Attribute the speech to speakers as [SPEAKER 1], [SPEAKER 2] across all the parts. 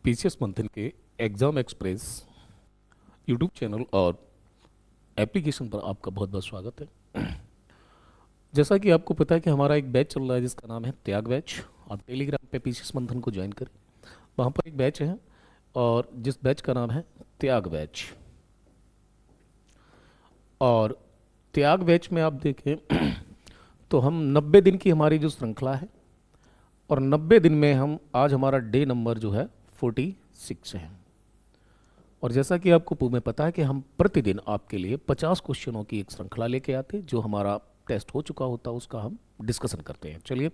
[SPEAKER 1] PCS मंथन के exam express YouTube channel और एप्लीकेशन पर आपका बहुत बहुत स्वागत है। जैसा कि आपको पता है कि हमारा एक बैच चल रहा है जिसका नाम है त्याग बैच। आप टेलीग्राम पे पीसीएस मंथन को ज्वाइन करें, वहाँ पर एक बैच है और जिस बैच का नाम है त्याग बैच। और त्याग बैच में आप देखें तो हम 90 दिन की हमारी जो श्रृंखला है और 90 दिन में हम आज हमारा डे नंबर जो है 46 है। और जैसा कि आपको में पता है कि हम प्रतिदिन आपके लिए 50 क्वेश्चनों की एक श्रृंखला लेके आते हैं, जो हमारा टेस्ट हो चुका होता है उसका हम डिस्कशन करते हैं। चलिए,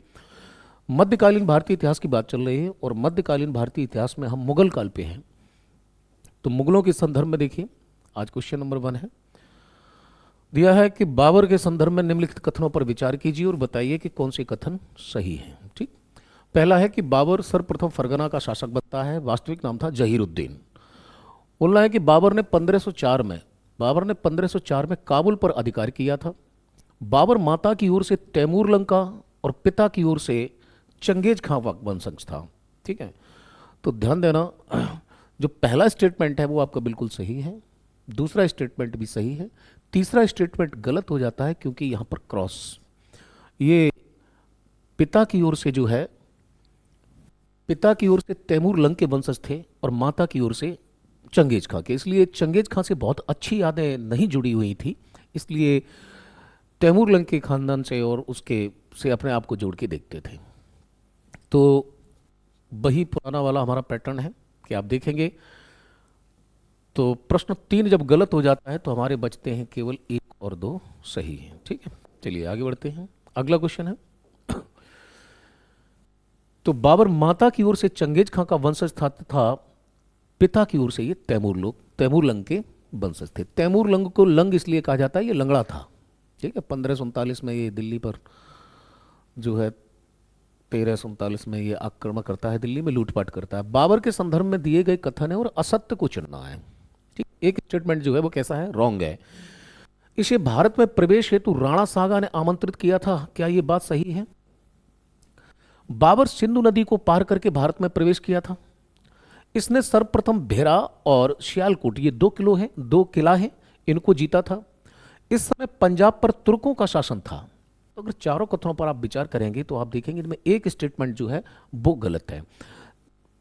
[SPEAKER 1] मध्यकालीन भारतीय इतिहास की बात चल रही है और मध्यकालीन भारतीय इतिहास में हम मुगल काल पे हैं। तो मुगलों के संदर्भ में देखिए, आज क्वेश्चन नंबर 1 है, दिया है कि बाबर के संदर्भ में निम्नलिखित कथनों पर विचार कीजिए और बताइए कि कौन से कथन सही है। ठीक, पहला है कि बाबर सर्वप्रथम फरगना का शासक बनता है, वास्तविक नाम था जहीरुद्दीन। बोलना है कि बाबर ने 1504 में काबुल पर अधिकार किया था। बाबर माता की ओर से तैमूर लंका और पिता की ओर से चंगेज खां वंशज था। ठीक है, तो ध्यान देना, जो पहला स्टेटमेंट है वो आपका बिल्कुल सही है, दूसरा स्टेटमेंट भी सही है, तीसरा स्टेटमेंट गलत हो जाता है क्योंकि यहाँ पर क्रॉस, ये पिता की ओर से जो है, पिता की ओर से तैमूर लंग के वंशज थे और माता की ओर से चंगेज खां के, इसलिए चंगेज खां से बहुत अच्छी यादें नहीं जुड़ी हुई थी, इसलिए तैमूर लंग के खानदान से और उसके से अपने आप को जोड़ के देखते थे। तो वही पुराना वाला हमारा पैटर्न है कि आप देखेंगे तो प्रश्न 3 जब गलत हो जाता है तो हमारे बचते हैं केवल 1 और 2 सही है। ठीक है, चलिए आगे बढ़ते हैं। अगला क्वेश्चन है, तो बाबर माता की ओर से चंगेज खां का वंशज था पिता की ओर से ये तैमूर लंग के वंशज थे। तैमूर लंग को लंग इसलिए कहा जाता है, ये लंगड़ा था। ठीक है, 1539 में ये दिल्ली पर जो है 1339 में ये आक्रमण करता है, दिल्ली में लूटपाट करता है। बाबर के संदर्भ में दिए गए कथन है और असत्य को चुनना है। ठीक, एक स्टेटमेंट जो है वो कैसा है, रॉन्ग है। इसे भारत में प्रवेश हेतु राणा सागा ने आमंत्रित किया था, क्या ये बात सही है? बाबर सिंधु नदी को पार करके भारत में प्रवेश किया था। इसने सर्वप्रथम भेरा और सियालकोट, ये 2 किला है, इनको जीता था। इस समय पंजाब पर तुर्कों का शासन था। तो अगर चारों कथनों पर आप विचार करेंगे तो आप देखेंगे इनमें एक स्टेटमेंट जो है वो गलत है।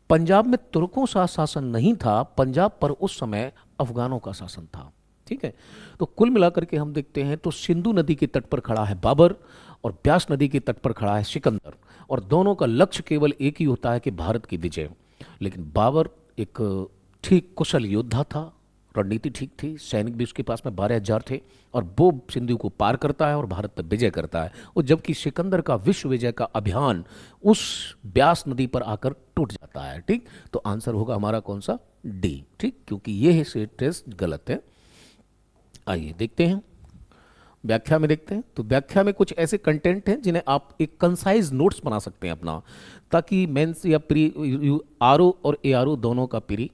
[SPEAKER 1] पंजाब में तुर्कों का शासन नहीं था, पंजाब पर उस समय अफगानों का शासन था। ठीक है, तो कुल मिलाकर के हम देखते हैं तो सिंधु नदी के तट पर खड़ा है बाबर और ब्यास नदी के तट पर खड़ा है सिकंदर, और दोनों का लक्ष्य केवल एक ही होता है कि भारत की विजय। लेकिन बाबर एक ठीक कुशल योद्धा था, रणनीति ठीक थी, सैनिक भी उसके पास में 12,000 थे, और वो सिंधु को पार करता है और भारत पर विजय करता है। और जबकि सिकंदर का विश्व विजय का अभियान उस ब्यास नदी पर आकर टूट जाता है। ठीक, तो आंसर होगा हमारा कौन सा, डी। ठीक, क्योंकि ये टेस्ट गलत है। आइए देखते हैं, व्याख्या में देखते हैं। तो व्याख्या में कुछ ऐसे कंटेंट हैं जिन्हें आप एक कंसाइज नोट्स बना सकते हैं अपना, ताकि मेंस या प्री आरओ और एआरओ दोनों का प्री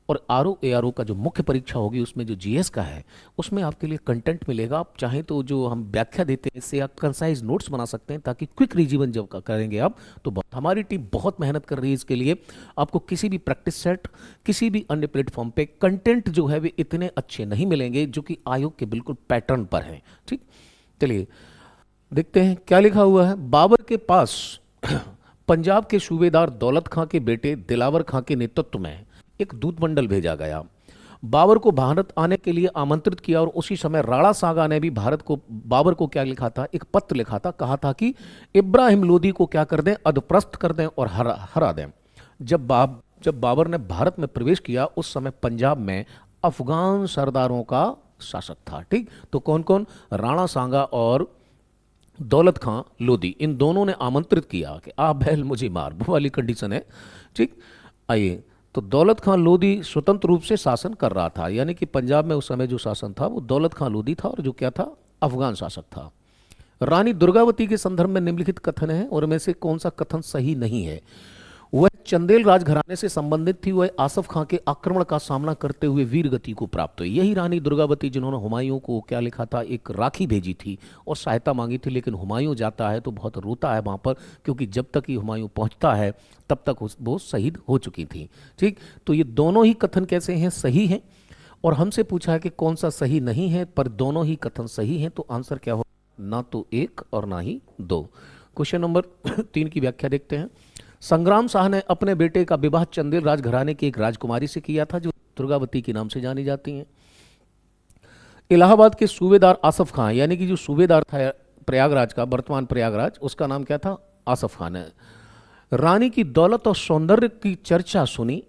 [SPEAKER 1] और आरओ एआरओ का जो मुख्य परीक्षा होगी उसमें जो जीएस का है उसमें आपके लिए कंटेंट मिलेगा। आप चाहें तो जो हम व्याख्या देते हैं इससे आप कंसाइज नोट्स बना सकते हैं, ताकि क्विक रिवीजन जब करेंगे आप तो हमारी टीम बहुत मेहनत कर रही है इसके लिए। आपको किसी भी प्रैक्टिस सेट, किसी भी अन्य प्लेटफॉर्म पे कंटेंट जो है वे इतने अच्छे नहीं मिलेंगे जो कि आयोग के बिल्कुल पैटर्न पर हैं। ठीक, चलिए देखते हैं क्या लिखा हुआ है। बाबर के पास पंजाब के सूबेदार दौलत खां के बेटे दिलावर खां के नेतृत्व में एक दूत मंडल भेजा गया, बाबर को भारत आने के लिए आमंत्रित किया, और उसी समय राणा सागा ने भी बाबर को क्या लिखा था, एक पत्र लिखा था, कहा था कि इब्राहिम लोदी को क्या कर दें, अधपृष्ट कर दें और हरा दें। जब बाबर ने भारत में प्रवेश किया उस समय पंजाब में अफगान सरदारों का शासक था। ठीक, तो कौन कौन, राणा सांगा और दौलत खां लोदी, इन दोनों ने आमंत्रित किया कि आ बैल मुझे मार, वो वाली कंडीशन है। ठीक, आइए, तो दौलत खां लोदी स्वतंत्र रूप से शासन कर रहा था, यानी कि पंजाब में उस समय जो शासन था वो दौलत खां लोदी था और जो क्या था, अफगान शासक था। रानी दुर्गावती के संदर्भ में निम्नलिखित कथन है और में से कौन सा कथन सही नहीं है? वह चंदेल राजघराने से संबंधित थी। वह आसफ खां के आक्रमण का सामना करते हुए वीर गति को प्राप्त हुई। यही रानी दुर्गावती जिन्होंने हुमायूं को क्या लिखा था, एक राखी भेजी थी और सहायता मांगी थी, लेकिन हुमायूं जाता है तो बहुत रोता है वहां पर, क्योंकि जब तक ही हुमायूं पहुंचता है तब तक वो शहीद हो चुकी थी। ठीक, तो ये दोनों ही कथन कैसे हैं, सही हैं। और हमसे पूछा है कि कौन सा सही नहीं है, पर दोनों ही कथन सही हैं, तो आंसर क्या हो, ना तो एक और ना ही दो। क्वेश्चन नंबर 3 की व्याख्या देखते हैं। संग्राम शाह ने अपने बेटे का विवाह चंदेल राजघराने की एक राजकुमारी से किया था, जो दुर्गावती के नाम से जानी जाती हैं। इलाहाबाद के सूबेदार आसफ खां, यानी कि जो सूबेदार था प्रयागराज का, वर्तमान प्रयागराज, उसका नाम क्या था, आसफ खान है। रानी की दौलत और सौंदर्य की चर्चा सुनी,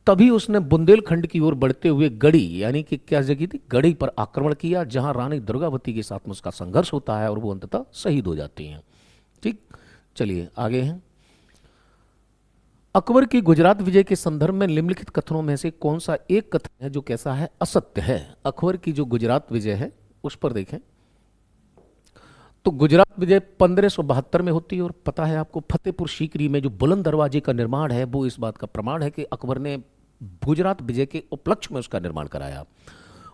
[SPEAKER 1] तभी उसने बुंदेलखंड की ओर बढ़ते हुए गढ़ी, यानी कि क्या जगह थी, गढ़ी पर आक्रमण किया, जहां रानी दुर्गावती के साथ में उसका संघर्ष होता है और वो अंततः शहीद हो जाती हैं। ठीक, चलिए आगे हैं। अकबर की गुजरात विजय के संदर्भ में निम्नलिखित कथनों में से कौन सा एक कथन है जो कैसा है, असत्य है। अकबर की जो गुजरात विजय है उस पर देखें तो गुजरात विजय 1572 में होती है, और पता है आपको फतेहपुर सीकरी में जो बुलंद दरवाजे का निर्माण है वो इस बात का प्रमाण है कि अकबर ने गुजरात विजय के उपलक्ष्य में उसका निर्माण कराया।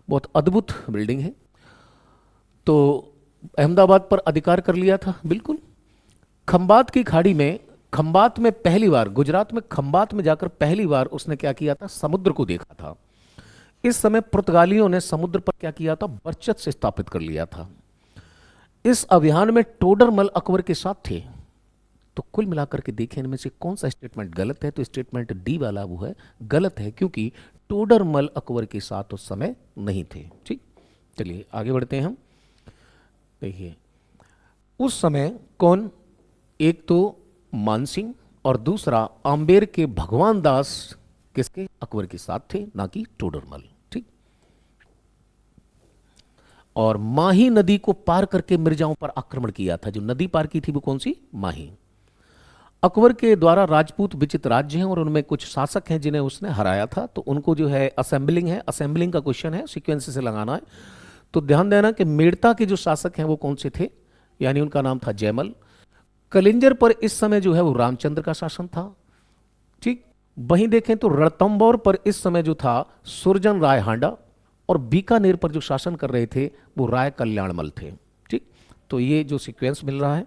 [SPEAKER 1] बहुत अद्भुत बिल्डिंग है। तो अहमदाबाद पर अधिकार कर लिया था, बिल्कुल। खंबात की खाड़ी में, खंबात में पहली बार, गुजरात में खंबात में जाकर पहली बार उसने क्या किया था, समुद्र को देखा था। इस समय पुर्तगालियों ने समुद्र पर क्या किया था, वर्चस्व स्थापित कर लिया था। इस अभियान में टोडरमल अकबर के साथ थे। तो कुल मिलाकर के देखें इनमें से कौन सा स्टेटमेंट गलत है, तो स्टेटमेंट डी वाला वो है, गलत है, क्योंकि टोडरमल अकबर के साथ उस समय नहीं थे। ठीक, चलिए आगे बढ़ते हैं हम। देखिए उस समय कौन, एक तो मानसिंह और दूसरा आम्बेर के भगवान दास किसके, अकबर के साथ थे, ना कि टोडरमल। ठीक, और माही नदी को पार करके मिर्जाओं पर आक्रमण किया था। जो नदी पार की थी वो कौन सी, माही। अकबर के द्वारा राजपूत विचित्र राज्य हैं और उनमें कुछ शासक हैं जिन्हें उसने हराया था, तो उनको जो है असेंबलिंग है, असेंबलिंग का क्वेश्चन है, सीक्वेंस से लगाना है। तो ध्यान देना कि मेड़ता के जो शासक हैं वो कौन से थे, यानी उनका नाम था जयमल। कलिंजर पर इस समय जो है वो रामचंद्र का शासन था। ठीक, वहीं देखें तो रणथंभौर पर इस समय जो था सुरजन राय हांडा, और बीकानेर पर जो शासन कर रहे थे वो राय कल्याणमल थे। ठीक, तो ये जो सीक्वेंस मिल रहा है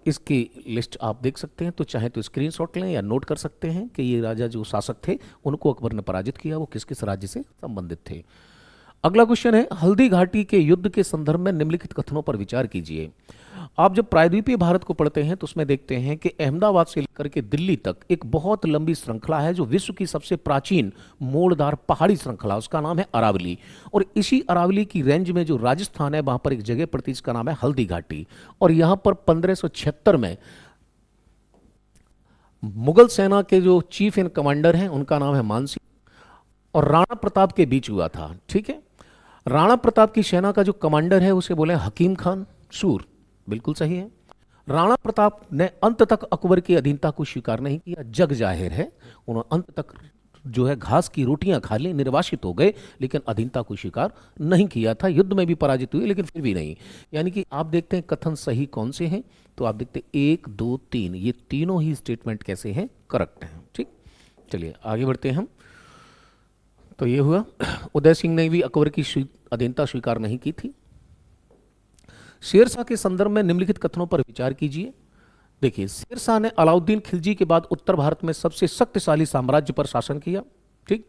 [SPEAKER 1] इसकी लिस्ट आप देख सकते हैं, तो चाहे तो स्क्रीनशॉट लें या नोट कर सकते हैं कि ये राजा जो शासक थे उनको अकबर ने पराजित किया, वो किस किस राज्य से संबंधित थे। अगला क्वेश्चन है, हल्दी घाटी के युद्ध के संदर्भ में निम्नलिखित कथनों पर विचार कीजिए। आप जब प्रायद्वीपीय भारत को पढ़ते हैं तो उसमें देखते हैं कि अहमदाबाद से लेकर के दिल्ली तक एक बहुत लंबी श्रृंखला है, जो विश्व की सबसे प्राचीन मोड़दार पहाड़ी श्रृंखला, उसका नाम है अरावली। और इसी अरावली की रेंज में जो राजस्थान है वहां पर एक जगह पड़ती है, जिसका नाम है हल्दी घाटी। और यहां पर 1576 में मुगल सेना के जो चीफ इन कमांडर हैं उनका नाम है मानसिंह और राणा प्रताप के बीच हुआ था। ठीक है, राणा प्रताप की सेना का जो कमांडर है उसे बोले हकीम खान सूर, बिल्कुल सही है। राणा प्रताप ने अंत तक अकबर की अधीनता को स्वीकार नहीं किया, जग जाहिर है। उन्होंने अंत तक जो है घास की रोटियां खा ली, निर्वासित हो गए, लेकिन अधीनता को स्वीकार नहीं किया था। युद्ध में भी पराजित हुए लेकिन फिर भी नहीं। यानी कि आप देखते हैं कथन सही कौन से हैं, तो आप देखते हैं 1 2 3, ये तीनों ही स्टेटमेंट कैसे हैं, करेक्ट हैं। ठीक, चलिए आगे बढ़ते हैं हम। तो ये हुआ, उदय सिंह ने भी अकबर की अधीनता स्वीकार नहीं की थी। शेरशाह के संदर्भ में निम्नलिखित कथनों पर विचार कीजिए। देखिए, शेरशाह ने अलाउद्दीन खिलजी के बाद उत्तर भारत में सबसे शक्तिशाली साम्राज्य पर शासन किया। ठीक,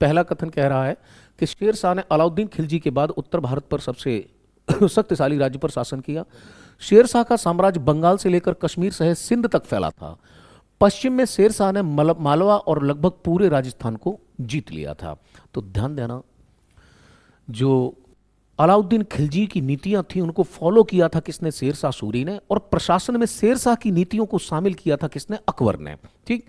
[SPEAKER 1] पहला कथन कह रहा है कि शेरशाह ने अलाउद्दीन खिलजी के बाद उत्तर भारत पर सबसे शक्तिशाली राज्य पर शासन किया। शेरशाह का साम्राज्य बंगाल से लेकर कश्मीर सहित सिंध तक फैला था। पश्चिम में शेरशाह ने मालवा और लगभग पूरे राजस्थान को जीत लिया था। तो ध्यान देना, जो अलाउद्दीन खिलजी की नीतियां थी उनको फॉलो किया था किसने, शेरशाह सूरी ने। और प्रशासन में शेरशाह की नीतियों को शामिल किया था किसने, अकबर ने। ठीक,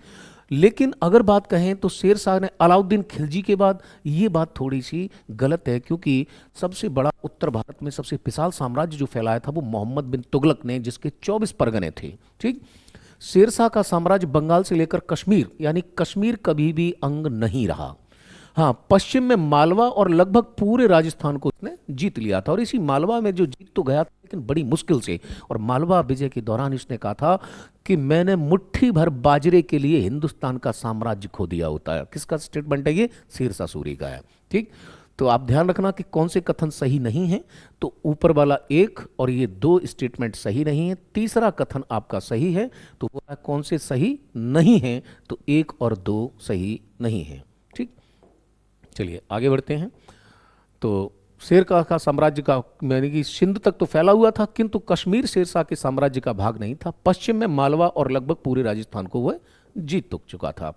[SPEAKER 1] लेकिन अगर बात कहें तो शेरशाह ने अलाउद्दीन खिलजी के बाद, ये बात थोड़ी सी गलत है, क्योंकि सबसे बड़ा उत्तर भारत में सबसे विशाल साम्राज्य जो फैलाया था वो मोहम्मद बिन तुगलक ने, जिसके 24 परगने थे। ठीक, शेरशाह का साम्राज्य बंगाल से लेकर कश्मीर, यानी कश्मीर कभी भी अंग नहीं रहा। हाँ, पश्चिम में मालवा और लगभग पूरे राजस्थान को उसने जीत लिया था। और इसी मालवा में जो जीत तो गया था लेकिन बड़ी मुश्किल से। और मालवा विजय के दौरान इसने कहा था कि मैंने मुट्ठी भर बाजरे के लिए हिंदुस्तान का साम्राज्य खो दिया होता है। किसका स्टेटमेंट है ये? शेरशाह सूरी का है। ठीक, तो आप ध्यान रखना कि कौन से कथन सही नहीं है। तो ऊपर वाला एक और ये दो स्टेटमेंट सही नहीं है। तीसरा कथन आपका सही है, तो वो कौन से सही नहीं है? तो एक और दो सही नहीं है। ठीक, चलिए आगे बढ़ते हैं। तो शेरशाह का साम्राज्य का यानी कि सिंध तक तो फैला हुआ था, किंतु कश्मीर शेरशाह के साम्राज्य का भाग नहीं था। पश्चिम में मालवा और लगभग पूरे राजस्थान को वह जीत तो चुका था।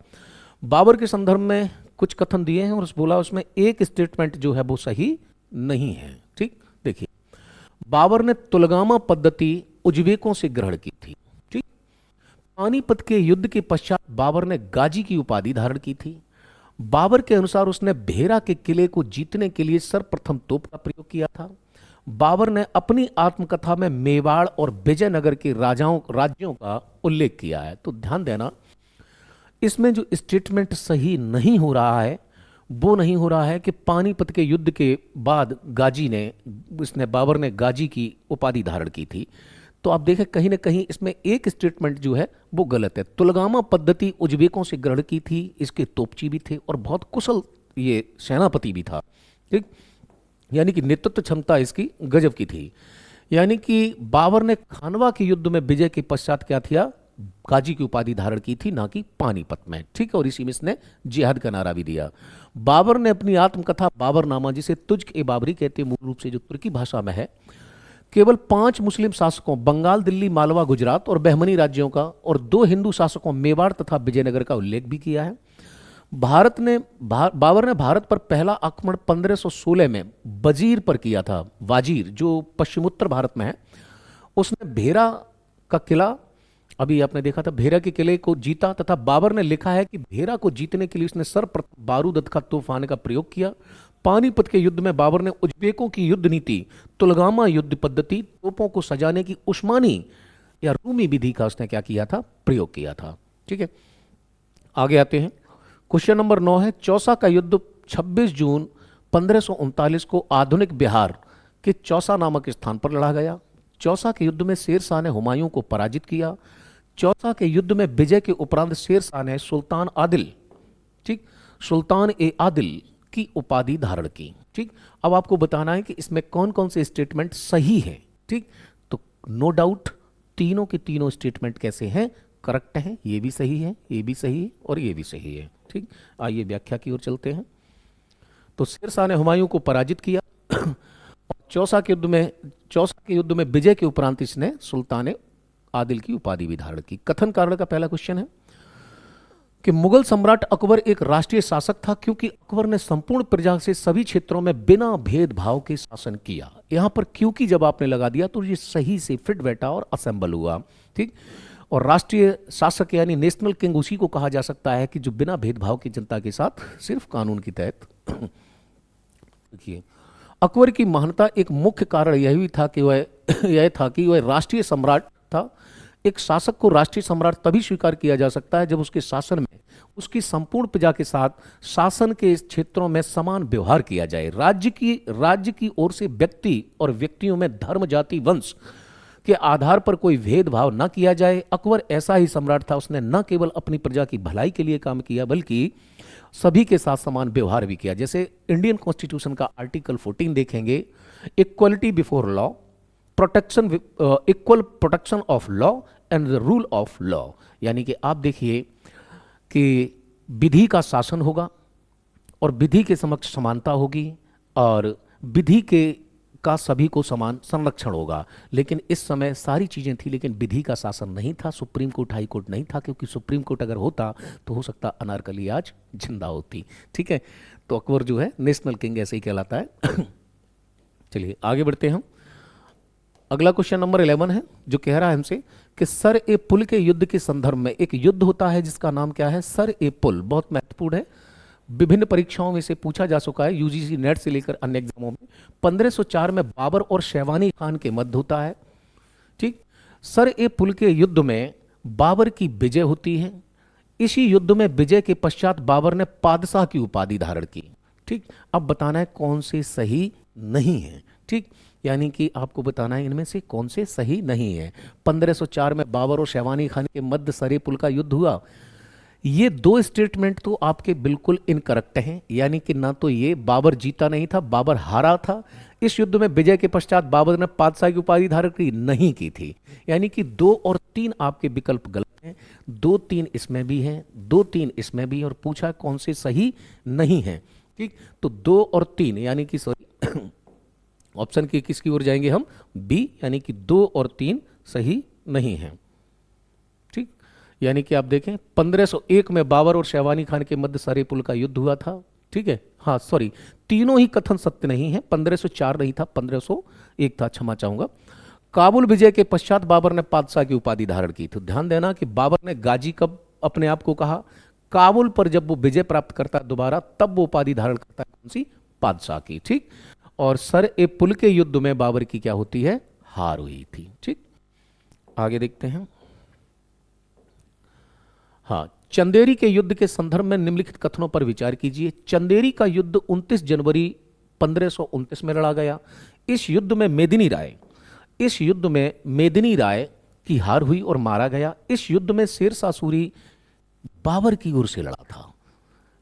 [SPEAKER 1] बाबर के संदर्भ में कुछ कथन दिए हैं और बोला उसमें एक स्टेटमेंट जो है वो सही नहीं है। ठीक, देखिए, बाबर ने तुलगामा पद्धति उज्बेकों से ग्रहण की थी। ठीक, पानीपत के युद्ध के पश्चात बाबर ने गाजी की उपाधि धारण की थी। बाबर के अनुसार उसने भेरा के किले को जीतने के लिए सर्वप्रथम तोप का प्रयोग किया था। बाबर ने अपनी आत्मकथा में मेवाड़ और विजयनगर के राज्यों का उल्लेख किया है। तो ध्यान देना, इसमें जो स्टेटमेंट सही नहीं हो रहा है वो नहीं हो रहा है कि पानीपत के युद्ध के बाद बाबर ने गाजी की उपाधि धारण की थी। तो आप देखें कहीं ना कहीं इसमें एक स्टेटमेंट जो है वो गलत है। तुलगामा पद्धति उज्बेकों से ग्रहण की थी, इसके तोपची भी थे और बहुत कुशल ये सेनापति भी था। ठीक, यानी कि नेतृत्व क्षमता इसकी गजब की थी। यानी कि बाबर ने खानवा के युद्ध में विजय के पश्चात क्या किया? गाजी की उपाधि धारण की थी, ना कि पानीपत में। ठीक है, और इसी में इसने जिहाद का नारा भी दिया। बाबर ने अपनी आत्मकथा बाबरनामा, जिसे तुज्क ए बाबरी कहते हैं मूल रूप से जो तुर्की भाषा में है, केवल 5 मुस्लिम शासकों बंगाल, दिल्ली, मालवा, गुजरात और बहमनी राज्यों का और 2 हिंदू शासकों मेवाड़ तथा विजयनगर का उल्लेख भी किया है। बाबर ने भारत पर पहला आक्रमण 1516 में वजीर पर किया था। वाजीर जो पश्चिमोत्तर भारत में है, उसने भेरा का किला, अभी आपने देखा था, भेरा के किले को जीता तथा बाबर ने लिखा है कि भेरा को जीतने के लिए उसने सर्वप्रथम बारूद का तूफान का प्रयोग किया। पानीपत के युद्ध में बाबर ने उज्बेकों की युद्ध नीति, तुलगामा युद्ध पद्धति, तोपों को सजाने की उस्मानी या रूमी विधि का उसने क्या किया था? प्रयोग किया था। ठीक है, आगे आते हैं। क्वेश्चन नंबर 9 है, चौसा का युद्ध 26 जून 1539 को आधुनिक बिहार के चौसा नामक स्थान पर लड़ा गया। चौसा के युद्ध में शेरशाह ने हुमायूं को पराजित किया। चौसा के युद्ध में विजय के उपरांत शेरशाह ने सुल्तान ए आदिल की उपाधि धारण की। ठीक, अब आपको बताना है कि इसमें कौन कौन से स्टेटमेंट सही है। ठीक, तो नो डाउट तीनों के तीनों स्टेटमेंट कैसे हैं? करेक्ट हैं। ये भी सही है, ये भी सही है और ये भी सही है। ठीक, आइए व्याख्या की ओर चलते हैं। तो शेरशाह ने हुमायूं को पराजित किया और चौसा के युद्ध में विजय के उपरांत इसने सुल्तान आदिल की उपाधि भी धारण की। कथन कारण का पहला क्वेश्चन है कि मुगल सम्राट अकबर एक राष्ट्रीय शासक था क्योंकि अकबर ने संपूर्ण प्रजा से सभी क्षेत्रों में बिना भेदभाव के शासन किया। यहां पर क्योंकि जब आपने लगा दिया तो ये सही से फिट बैठा और असेंबल हुआ। ठीक, और राष्ट्रीय शासक यानी नेशनल किंग उसी को कहा जा सकता है कि जो बिना भेदभाव की जनता के साथ सिर्फ कानून के तहत। देखिए, अकबर की महानता एक मुख्य कारण यह था कि वह राष्ट्रीय सम्राट था। एक शासक को राष्ट्रीय सम्राट तभी स्वीकार किया जा सकता है जब उसके शासन में उसकी संपूर्ण प्रजा के साथ शासन के क्षेत्रों में समान व्यवहार किया जाए। राज्य की ओर से व्यक्ति और व्यक्तियों में धर्म, जाति, वंश के आधार पर कोई भेदभाव न किया जाए। अकबर ऐसा ही सम्राट था। उसने न केवल अपनी प्रजा की भलाई के लिए काम किया बल्कि सभी के साथ समान व्यवहार भी किया। जैसे इंडियन कॉन्स्टिट्यूशन का आर्टिकल 14 देखेंगे, equality before law, equal protection of law and the rule of law. यानी कि आप देखिए कि विधि का शासन होगा और विधि के समक्ष समानता होगी और विधि का सभी को समान संरक्षण होगा। लेकिन इस समय सारी चीजें थी लेकिन विधि का शासन नहीं था। सुप्रीम कोर्ट, हाई कोर्ट नहीं था, क्योंकि सुप्रीम कोर्ट अगर होता तो हो सकता अनारकली आज जिंदा होती। ठीक है, तो अकबर जो है नेशनल किंग ऐसे ही कहलाता है। चलिए आगे बढ़ते हैं हम। अगला क्वेश्चन नंबर 11 है जो कह रहा है हमसे कि सर ए पुल के युद्ध के संदर्भ में एक युद्ध होता है जिसका नाम क्या है? सर ए पुल। बहुत महत्वपूर्ण है, विभिन्न परीक्षाओं में से पूछा जा चुका है, यूजीसी नेट से लेकर अन्य एग्जामों में। 1504 में बाबर और शेवानी खान के मध्य होता है। ठीक, सर ए पुल के युद्ध में बाबर की विजय होती है। इसी युद्ध में विजय के पश्चात बाबर ने पादशाह की उपाधि धारण की। ठीक, अब बताना है कौन से सही नहीं है। ठीक, यानी कि आपको बताना है इनमें से कौन से सही नहीं है। 1504 में बाबर और शेरवानी खान के मध्य सरे पुल का युद्ध हुआ। ये दो स्टेटमेंट तो आपके बिल्कुल इनकरेक्ट हैं, यानी कि ना तो ये बाबर जीता नहीं था, बाबर हारा था। इस युद्ध में विजय के पश्चात बाबर ने पादशाह की उपाधि धारण की नहीं की थी, यानी कि 2 और 3 आपके विकल्प गलत हैं। 2, 3 इसमें भी हैं, 2, 3 इसमें भी, और पूछा कौन से सही नहीं है। ठीक, तो 2 और 3 यानी कि सॉरी ऑप्शन की किसकी ओर जाएंगे हम, बी, यानी कि 2 और 3 सही नहीं है। ठीक, यानी कि आप देखें 1501 में बाबर और शेरवानी खान के मध्य सरे पुल का युद्ध हुआ था। ठीक है, हाँ सॉरी, तीनों ही कथन सत्य नहीं है। 1504 नहीं था, 1501 था, क्षमा चाहूंगा। काबुल विजय के पश्चात बाबर ने पादशाह की उपाधि धारण की। तो ध्यान देना कि बाबर ने गाजी कब अपने आप को कहा, काबुल पर जब वो विजय प्राप्त करता है दोबारा, तब वो उपाधि धारण करता है कौन सी, पादशाह की। ठीक, और सर ए पुल के युद्ध में बाबर की क्या होती है, हार हुई थी। ठीक, आगे देखते हैं। हाँ, चंदेरी के युद्ध के संदर्भ में निम्नलिखित कथनों पर विचार कीजिए। चंदेरी का युद्ध 29 जनवरी 1529 में लड़ा गया। इस युद्ध में मेदिनी राय की हार हुई और मारा गया। इस युद्ध में शेरशाह सूरी बाबर की ओर से लड़ा था।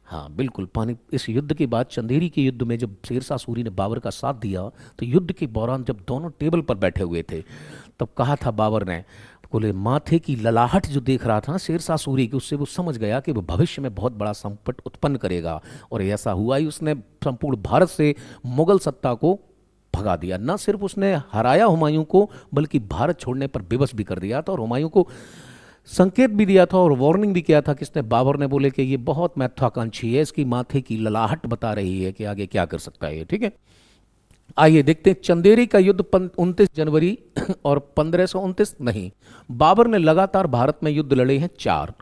[SPEAKER 1] हाँ बिल्कुल, पानी इस युद्ध के बाद चंदेरी के युद्ध में जब शेरशाह सूरी ने बाबर का साथ दिया, तो युद्ध के दौरान जब दोनों टेबल पर बैठे हुए थे, तब कहा था बाबर ने, बोले माथे की ललाहट जो देख रहा था शेरशाह सूरी की, उससे वो समझ गया कि वो भविष्य में बहुत बड़ा संकट उत्पन्न करेगा। और ऐसा हुआ ही, उसने संपूर्ण भारत से मुगल सत्ता को भगा दिया। न सिर्फ उसने हराया हुमायूं को, बल्कि भारत छोड़ने पर विवश भी कर दिया था, और हुमायूं को संकेत भी दिया था और वार्निंग भी किया था। किसने, बाबर ने, बोले कि ये बहुत महत्वाकांक्षी है, इसकी माथे की ललाहट बता रही है कि आगे क्या कर सकता है ये। ठीक है, आइए देखते हैं। चंदेरी का युद्ध 29 जनवरी और 1529 नहीं, बाबर ने लगातार भारत में युद्ध लड़े हैं 4,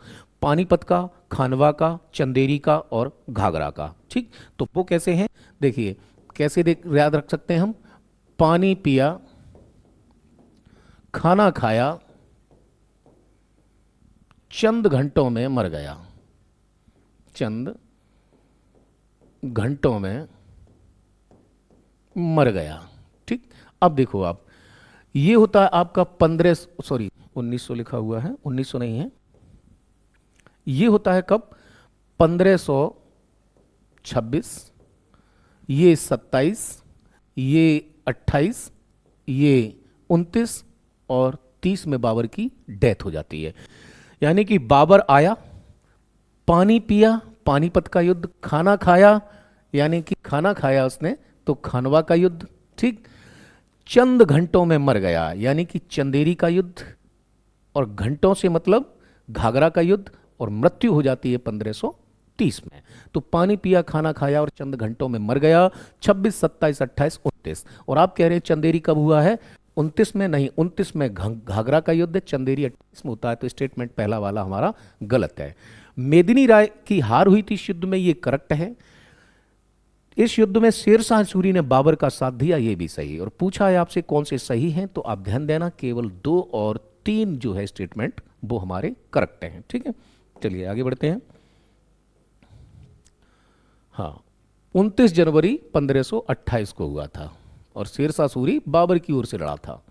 [SPEAKER 1] पानीपत का, खानवा का, चंदेरी का और घाघरा का। ठीक, तो वो कैसे हैं देखिए, कैसे याद रख सकते हैं हम, पानी पिया, खाना खाया, चंद घंटों में मर गया। चंद घंटों में मर गया। ठीक, अब देखो आप, ये होता है आपका 1900 लिखा हुआ है, 1900 नहीं है, ये होता है कब, 1526, ये 27, ये 28, ये 29 और 30 में बाबर की डेथ हो जाती है। यानी कि बाबर आया, पानी पिया, पानीपत का युद्ध, खाना खाया, यानी कि खाना खाया उसने, तो खानवा का युद्ध। ठीक, चंद घंटों में मर गया, यानी कि चंदेरी का युद्ध, और घंटों से मतलब घाघरा का युद्ध, और मृत्यु हो जाती है 1530 में। तो पानी पिया, खाना खाया और चंद घंटों में मर गया। 26, 27, 28, 29। और आप कह रहे हैं चंदेरी कब हुआ है, 29 में नहीं, 29 में घाघरा का युद्ध है, चंदेरी 28 में होता है। तो स्टेटमेंट पहला वाला हमारा गलत है। मेदिनी राय की हार हुई थी इस युद्ध में, ये करेक्ट है। इस युद्ध में शेरशाह सूरी ने बाबर का साथ दिया, ये भी सही। और पूछा है आपसे कौन से सही हैं, तो आप ध्यान देना केवल 2 और 3 जो है स्टेटमेंट वो हमारे करेक्ट हैं। ठीक है, चलिए आगे बढ़ते हैं। हाँ, 29 जनवरी 1528 को हुआ था, और शेरशाह सूरी बाबर की ओर से लड़ा था।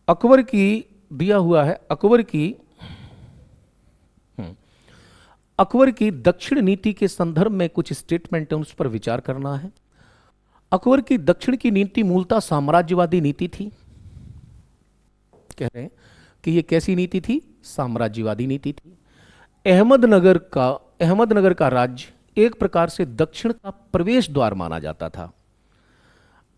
[SPEAKER 1] अकबर की दिया हुआ है, अकबर की दक्षिण नीति के संदर्भ में कुछ स्टेटमेंट है, उस पर विचार करना है। अकबर की दक्षिण की नीति मूलतः साम्राज्यवादी नीति थी। कह रहे हैं कि ये कैसी नीति थी, साम्राज्यवादी नीति थी। अहमदनगर का राज्य एक प्रकार से दक्षिण का प्रवेश द्वार माना जाता था।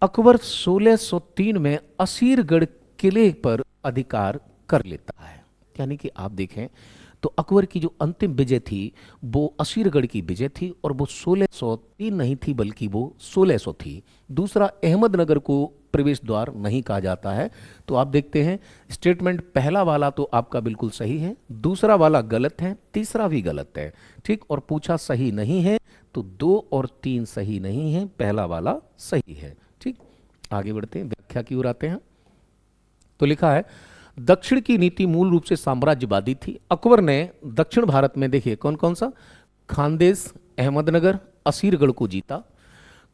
[SPEAKER 1] अकबर 1603 में असीरगढ़ किले पर अधिकार कर लेता है। यानी कि आप देखें तो अकबर की जो अंतिम विजय थी वो असीरगढ़ की विजय थी, और वो 1603 नहीं थी बल्कि वो 1600 थी। दूसरा, अहमदनगर को प्रवेश द्वार नहीं कहा जाता है। तो आप देखते हैं स्टेटमेंट पहला वाला तो आपका बिल्कुल सही है, दूसरा वाला गलत है, तीसरा भी गलत है। ठीक, और पूछा सही नहीं है, तो 2 और 3 सही नहीं है, पहला वाला सही है। ठीक, आगे बढ़ते हैं, व्याख्या की ओर आते हैं। तो लिखा है, दक्षिण की नीति मूल रूप से साम्राज्यवादी थी। अकबर ने दक्षिण भारत में देखिए कौन कौन सा, खानदेश, अहमदनगर, असीरगढ़ को जीता।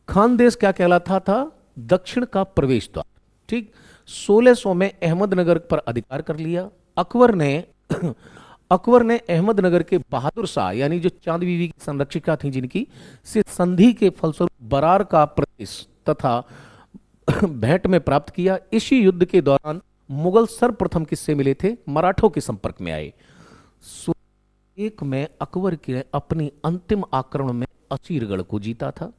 [SPEAKER 1] खानदेश क्या कहलाता था, दक्षिण का प्रवेश द्वार। ठीक, 1600 में अहमदनगर पर अधिकार कर लिया। अकबर ने अकबर ने अहमदनगर के बहादुर शाह यानी जो चांद बीवी की संरक्षिका थी जिनकी, से संधि के फलस्वरूप बरार का प्रदेश तथा भेंट में प्राप्त किया। इसी युद्ध के दौरान मुगल सर्वप्रथम किससे मिले थे, मराठों के संपर्क में आए। 1601 में अकबर के अपनी अंतिम आक्रमण में असीरगढ़ को जीता था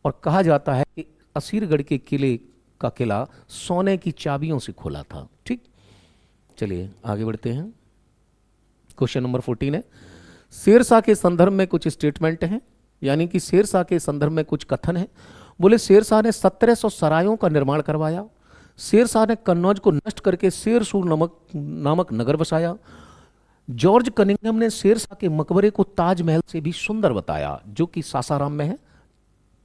[SPEAKER 1] और कहा जाता है कि असीरगढ़ के किले का किला सोने की चाबियों से खुला था। ठीक, चलिए आगे बढ़ते हैं। क्वेश्चन नंबर 14 है, शेरशाह के संदर्भ में कुछ स्टेटमेंट हैं, यानी कि शेरशाह के संदर्भ में कुछ कथन है। बोले शेरशाह ने 1700 सरायों का निर्माण करवाया। शेरशाह ने कन्नौज को नष्ट करके शेरसूर नामक नगर बसाया। जॉर्ज कनिंघम ने शेरशाह के मकबरे को ताजमहल से भी सुंदर बताया, जो कि सासाराम में है।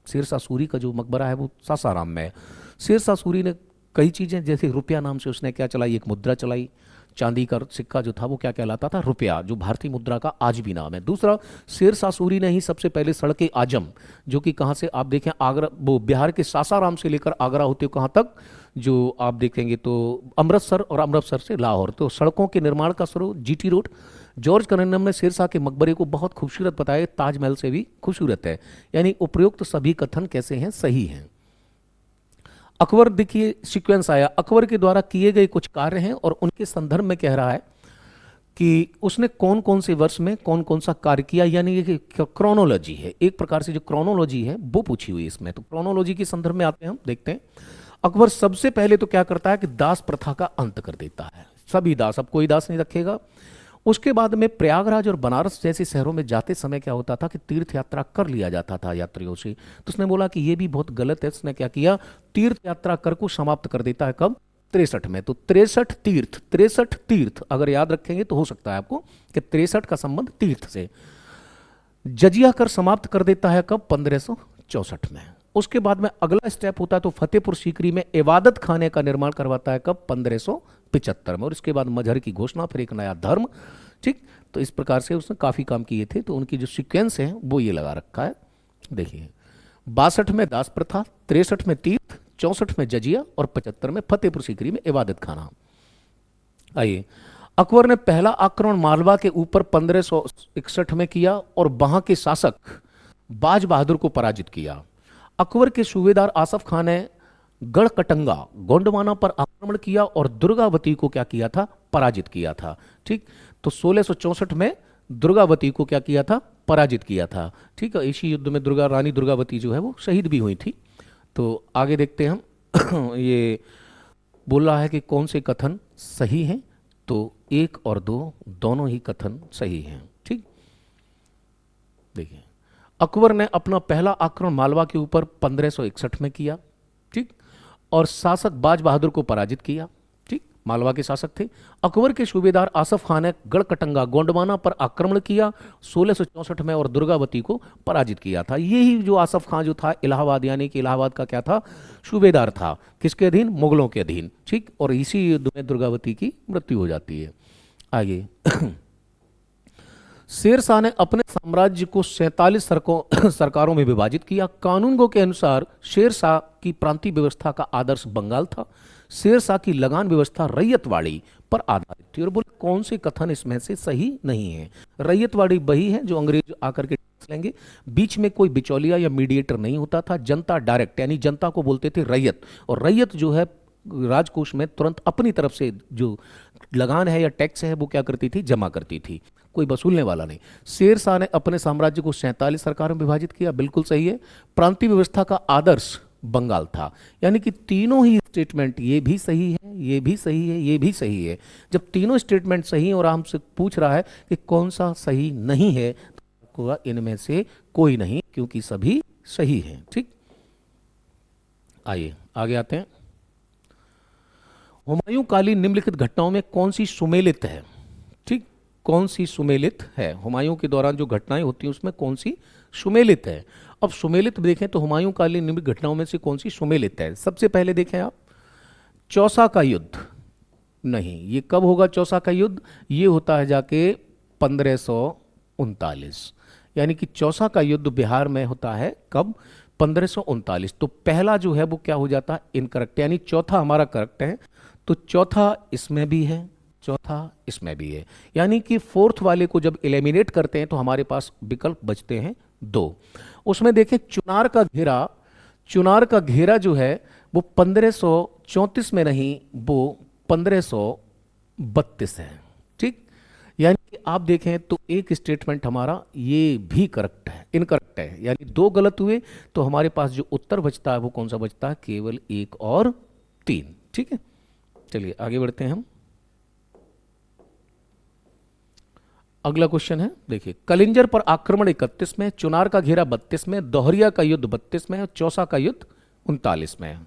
[SPEAKER 1] शेरशाह सूरी का जो मकबरा है वो सासाराम में है। शेरशाह सूरी ने कई चीजें, जैसे रुपया नाम से उसने क्या चलाई, एक मुद्रा चलाई, चांदी का सिक्का जो था वो क्या कहलाता था, रुपया, जो भारतीय मुद्रा का आज भी नाम है। दूसरा, शेरशाह सूरी ने ही सबसे पहले सड़कें आजम, जो कि कहाँ से आप देखें, आगरा, वो बिहार के सासाराम से लेकर आगरा होते हुए कहाँ तक, जो आप देखेंगे तो अमृतसर, और अमृतसर से लाहौर, तो सड़कों के निर्माण का शुरू जीटी रोड। जॉर्ज कनिंघम ने शेरशाह के मकबरे को बहुत खूबसूरत बताया, ताजमहल से भी खूबसूरत है। यानी उपरोक्त सभी कथन कैसे हैं, सही हैं। अकबर, देखिए सीक्वेंस आया, अकबर के द्वारा किए गए कुछ कार्य हैं और उनके संदर्भ में कह रहा है कि उसने कौन कौन से वर्ष में कौन कौन सा कार्य किया, यानी कि क्रोनोलॉजी है, एक प्रकार से जो क्रोनोलॉजी है वो पूछी हुई इसमें। तो क्रोनोलॉजी के संदर्भ में आते हैं, हम देखते हैं। अकबर सबसे पहले तो क्या करता है कि दास प्रथा का अंत कर देता है, सभी दास, अब कोई दास नहीं रखेगा। उसके बाद में प्रयागराज और बनारस जैसे शहरों में जाते समय क्या होता था कि तीर्थ यात्रा कर लिया जाता था यात्रियों से। तो उसने बोला कि ये भी बहुत गलत है। उसने क्या किया, तीर्थ यात्रा कर को समाप्त कर देता है, कब, 63 में। तो 63 तीर्थ अगर याद रखेंगे तो हो सकता है आपको कि 63 का संबंध तीर्थ से। जजिया कर समाप्त कर देता है कब, 1564 में। उसके बाद में अगला स्टेप होता है तो फतेहपुर सीकरी में इबादत खाने का निर्माण करवाता है कब, 1575 में। और इसके बाद मजहर की घोषणा, फिर एक नया धर्म। ठीक, तो इस प्रकार से उसने काफी काम किए थे। तो उनकी जो सीक्वेंस है वो ये लगा रखा है, देखिए 62 में दास प्रथा, 63 में तीर्थ, 64 में जजिया और 75 में फतेहपुर सीकरी में इबादत खाना। आइए, अकबर ने पहला आक्रमण मालवा के ऊपर 1561 में किया और वहां के शासक बाज बहादुर को पराजित किया। अकबर के सूबेदार आसफ खान ने गढ़कटंगा गोंडवाना पर आक्रमण किया और दुर्गावती को क्या किया था, पराजित किया था। ठीक, तो 1664 में दुर्गावती को क्या किया था, पराजित किया था। ठीक है, इसी युद्ध में रानी दुर्गावती जो है वो शहीद भी हुई थी। तो आगे देखते हैं हम ये बोल रहा है कि कौन से कथन सही हैं, तो 1 और 2 दोनों ही कथन सही हैं। ठीक, देखिए अकबर ने अपना पहला आक्रमण मालवा के ऊपर 1561 में किया। ठीक, और शासक बाज बहादुर को पराजित किया। ठीक, मालवा के शासक थे। अकबर के सूबेदार आसफ खान ने गढ़कटंगा गोंडवाना पर आक्रमण किया 1664 में और दुर्गावती को पराजित किया था। यही जो आसफ खान जो था इलाहाबाद, यानी कि इलाहाबाद का क्या था, सूबेदार था, किसके अधीन, मुगलों के अधीन। ठीक, और इसी युद्ध में दुर्गावती की मृत्यु हो जाती है। आगे शेरशाह ने अपने साम्राज्य को 47 सरकारों में विभाजित किया। कानूनगो के अनुसार शेरशाह की प्रांतीय व्यवस्था का आदर्श बंगाल था। शेरशाह की लगान व्यवस्था रैयतवाड़ी पर आधारित थी। और बोले कौन से कथन इसमें से सही नहीं है। रैयतवाड़ी वही है जो अंग्रेज आकर के टैक्स लेंगे, बीच में कोई बिचौलिया या मीडिएटर नहीं होता था, जनता डायरेक्ट, यानी जनता को बोलते थे रैयत, और रैयत जो है राजकोष में तुरंत अपनी तरफ से जो लगान है या टैक्स है वो क्या करती थी, जमा करती थी, कोई वसूलने वाला नहीं। शेरशाह ने अपने साम्राज्य को 47 सरकारों में विभाजित किया, बिल्कुल सही है। प्रांतीय व्यवस्था का आदर्श बंगाल था, यानी कि तीनों ही स्टेटमेंट, ये भी सही है, ये भी सही है, ये भी सही है। जब तीनों स्टेटमेंट सही हैं और हमसे पूछ रहा है कि कौन सा सही नहीं है, तो इनमें से कोई नहीं, क्योंकि सभी सही हैं। ठीक, आइए आगे आते हैं। हुमायूं कालीन निम्नलिखित घटनाओं में कौन सी सुमेलित है। ठीक, कौन सी सुमेलित है, हुमायूं के दौरान जो घटनाएं होती हैं उसमें कौन सी सुमेलित है। अब सुमेलित देखें तो हुमायूं कालीन निम्नलिखित घटनाओं में से कौन सी सुमेलित है। सबसे पहले देखें आप, चौसा का युद्ध नहीं, ये कब होगा चौसा का युद्ध? ये होता है जाके 1539, यानी कि चौसा का युद्ध बिहार में होता है कब? 1539। तो पहला जो है वो क्या हो जाता है? इनकरेक्ट, यानी चौथा हमारा करेक्ट है। तो चौथा इसमें भी है, चौथा इसमें भी है, यानी कि फोर्थ वाले को जब एलिमिनेट करते हैं तो हमारे पास विकल्प बचते हैं दो। उसमें देखें चुनार का घेरा, चुनार का घेरा जो है वो 1534 में नहीं, वो 1532 है। ठीक, यानी कि आप देखें तो एक स्टेटमेंट हमारा ये भी करेक्ट है, इनकरेक्ट है, यानी दो गलत हुए। तो हमारे पास जो उत्तर बचता है वो कौन सा बचता है? केवल 1 और 3। ठीक है, चलिए आगे बढ़ते हैं हम। अगला क्वेश्चन है, देखिए, कलिंजर पर आक्रमण 31 में, चुनार का घेरा 32 में, दोहरिया का युद्ध 32 में और चौसा का युद्ध 39 में है।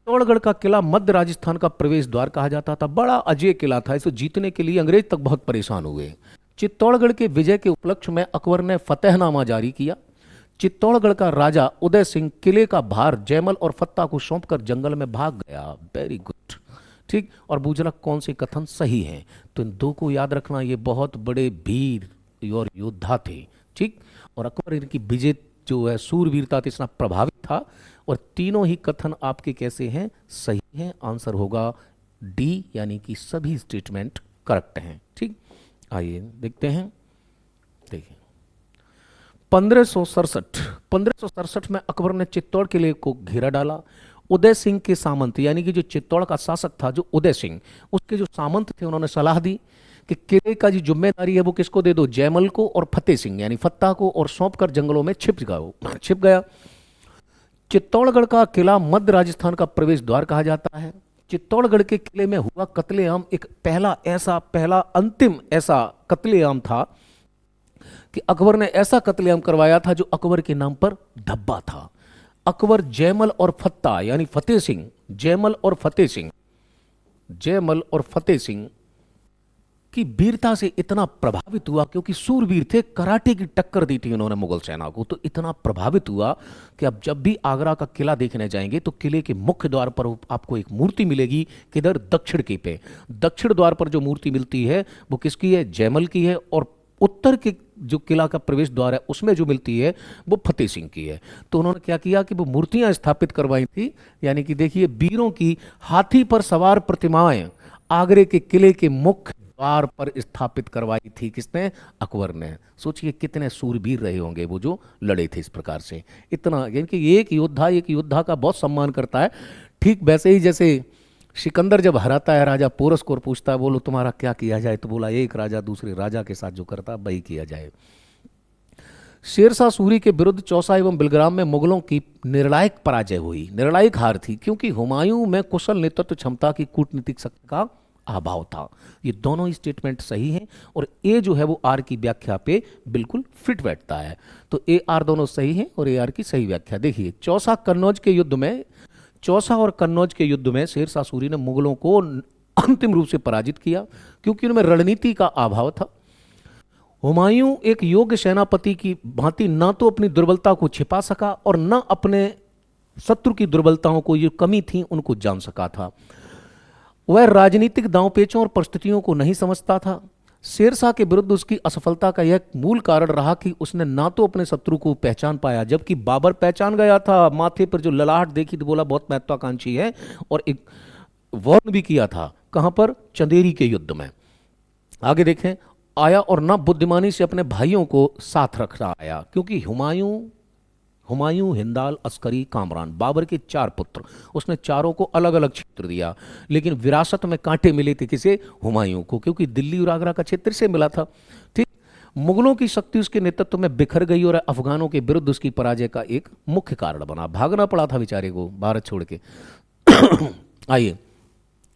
[SPEAKER 1] चित्तौड़गढ़ का किला मध्य राजस्थान का प्रवेश द्वार कहा जाता था। बड़ा अजय किला था, इसे जीतने के लिए अंग्रेज तक बहुत परेशान हुए। चित्तौड़गढ़ के विजय के उपलक्ष्य में अकबर ने फतेहनामा जारी किया। चित्तौड़गढ़ का राजा उदय सिंह किले का भार जयमल और फत्ता को सौंपकर जंगल में भाग गया। Very good. ठीक, और बूझला कौन से कथन सही हैं? तो इन दो को याद रखना, ये बहुत बड़े वीर और योद्धा थे। ठीक, और अकबर इनकी विजय जो है सूरवीरता से इतना प्रभावित था। और तीनों ही कथन आपके कैसे हैं? सही हैं। आंसर होगा डी, यानी कि सभी स्टेटमेंट करेक्ट हैं। ठीक, आइए देखते हैं। देखिए 1567 में अकबर ने चित्तौड़ किले को घेरा डाला। उदय सिंह के सामंत, यानी कि जो चित्तौड़ का शासक था जो उदय सिंह, उसके जो सामंत थे उन्होंने सलाह दी कि किले का जो जिम्मेदारी है वो किसको दे दो? जयमल को और फतेह सिंह यानी फत्ता को, और सौंप कर जंगलों में छिप गया। चित्तौड़गढ़ का किला मध्य राजस्थान का प्रवेश द्वार कहा जाता है। चित्तौड़गढ़ के किले में हुआ कत्लेआम एक पहला अंतिम ऐसा कत्लेआम था कि अकबर ने ऐसा कत्लेआम करवाया था जो अकबर के नाम पर धब्बा था। अकबर जयमल और फत्ता यानी फतेह सिंह, जयमल और फतेह सिंह की वीरता से इतना प्रभावित हुआ, क्योंकि सूरवीर थे, कराटे की टक्कर दी थी उन्होंने मुगल सेना को, तो इतना प्रभावित हुआ कि अब जब भी आगरा का किला देखने जाएंगे तो किले के मुख्य द्वार पर आपको एक मूर्ति मिलेगी। किधर? दक्षिण के पे। दक्षिण द्वार पर जो मूर्ति मिलती है वो किसकी है? जयमल की है। और उत्तर के जो किला का प्रवेश द्वार है उसमें जो मिलती है वो फतेह सिंह की है। तो उन्होंने क्या किया कि वो मूर्तियां स्थापित करवाई थी, यानी कि देखिए वीरों की हाथी पर सवार प्रतिमाएं आगरे के किले के मुख्य द्वार पर स्थापित करवाई थी। किसने? अकबर ने। सोचिए कितने सूरवीर रहे होंगे वो जो लड़े थे इस प्रकार से। इतना, यानी कि एक योद्धा का बहुत सम्मान करता है। ठीक वैसे ही जैसे सिकंदर जब हराता है राजा पोरस को और पूछता है बोलो तुम्हारा क्या किया जाए, तो बोला एक राजा दूसरे राजा के साथ जो करता वही किया जाए। शेरशाह सूरी के विरुद्ध चौसा एवं बिलग्राम में मुगलों की निर्णायक पराजय हुई, निर्णायक हार थी, क्योंकि हुमायूं में कुशल नेतृत्व क्षमता की कूटनीतिक शक्ति का अभाव था। ये दोनों ही स्टेटमेंट सही हैं और ए जो है वो आर की व्याख्या पे बिल्कुल फिट बैठता है। तो ए आर दोनों सही हैं और ए आर की सही व्याख्या। देखिए चौसा और कन्नौज के युद्ध में शेरशाह सूरी ने मुगलों को अंतिम रूप से पराजित किया, क्योंकि उनमें रणनीति का अभाव था। हुमायूं एक योग्य सेनापति की भांति न तो अपनी दुर्बलता को छिपा सका और न अपने शत्रु की दुर्बलताओं को, जो कमी थी, उनको जान सका था। वह राजनीतिक दांवपेचों और परिस्थितियों को नहीं समझता था। शेरशाह के विरुद्ध उसकी असफलता का यह मूल कारण रहा कि उसने ना तो अपने शत्रु को पहचान पाया, जबकि बाबर पहचान गया था। माथे पर जो ललाट देखी तो बोला बहुत महत्वाकांक्षी है, और एक वार्न भी किया था। कहां पर? चंदेरी के युद्ध में। आगे देखें, आया और ना बुद्धिमानी से अपने भाइयों को साथ रखना आया, क्योंकि हुमायूं, हिंदाल, अस्करी, कामरान, बाबर के 4 पुत्र, उसने चारों को अलग अलग क्षेत्र दिया, लेकिन विरासत में कांटे मिले थे किसे? हुमायूं को, क्योंकि दिल्ली और आगरा का क्षेत्र से मिला था। ठीक, मुगलों की शक्ति उसके नेतृत्व में बिखर गई और अफगानों के विरुद्ध उसकी पराजय का एक मुख्य कारण बना। भागना पड़ा था बेचारे को भारत छोड़ के। आइए,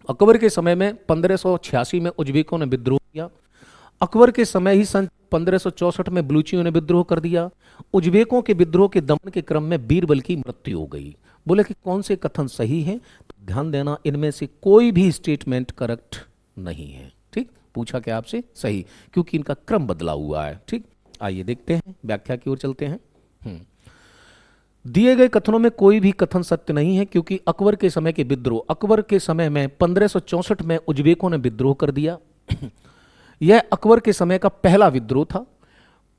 [SPEAKER 1] अकबर के समय में 1586 में उज्बेकों ने विद्रोह किया। अकबर के समय ही सन 1564 में बलूचियों ने विद्रोह कर दिया। उज्बेकों के विद्रोह के दमन के क्रम में बीरबल की मृत्यु हो गई। बोले कि कौन से कथन सही हैं? तो ध्यान देना, इनमें से कोई भी स्टेटमेंट करेक्ट नहीं है। ठीक, पूछा क्या आपसे? सही, क्योंकि इनका क्रम बदला हुआ है। ठीक, आइए देखते हैं, व्याख्या की ओर चलते हैं। दिए गए कथनों में कोई भी कथन सत्य नहीं है, क्योंकि अकबर के समय के विद्रोह, अकबर के समय में 1564 में उज्बेकों ने विद्रोह कर दिया। यह अकबर के समय का पहला विद्रोह था।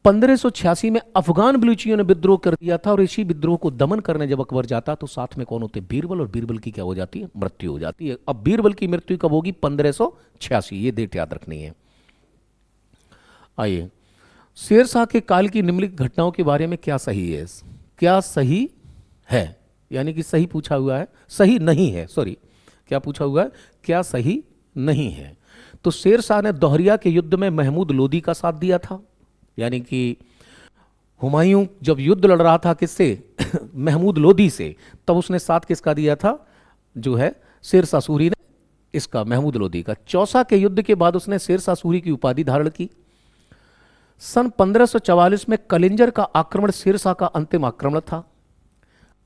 [SPEAKER 1] 1586 में अफगान बलूचियों ने विद्रोह कर दिया था, और इसी विद्रोह को दमन करने जब अकबर जाता तो साथ में कौन होते? बीरबल, और बीरबल की क्या हो जाती है? मृत्यु हो जाती है। अब बीरबल की मृत्यु कब होगी? 1586, ये डेट याद रखनी है। आइए, शेरशाह के काल की निम्नलिखित घटनाओं के बारे में क्या सही है? क्या सही है, यानी कि सही पूछा हुआ है, सही नहीं है, सॉरी, क्या पूछा हुआ है? क्या सही नहीं है। तो शेरशाह ने दोहरिया के युद्ध में महमूद लोदी का साथ दिया था, यानी कि हुमायूं जब युद्ध लड़ रहा था किससे? महमूद लोदी से, तब उसने साथ किसका दिया था? जो है शेरशाह सूरी ने, इसका, महमूद लोदी का। चौसा के युद्ध के बाद उसने शेरशाह सूरी की उपाधि धारण की। सन 1544 में कलिंजर का आक्रमण शेरशाह का अंतिम आक्रमण था,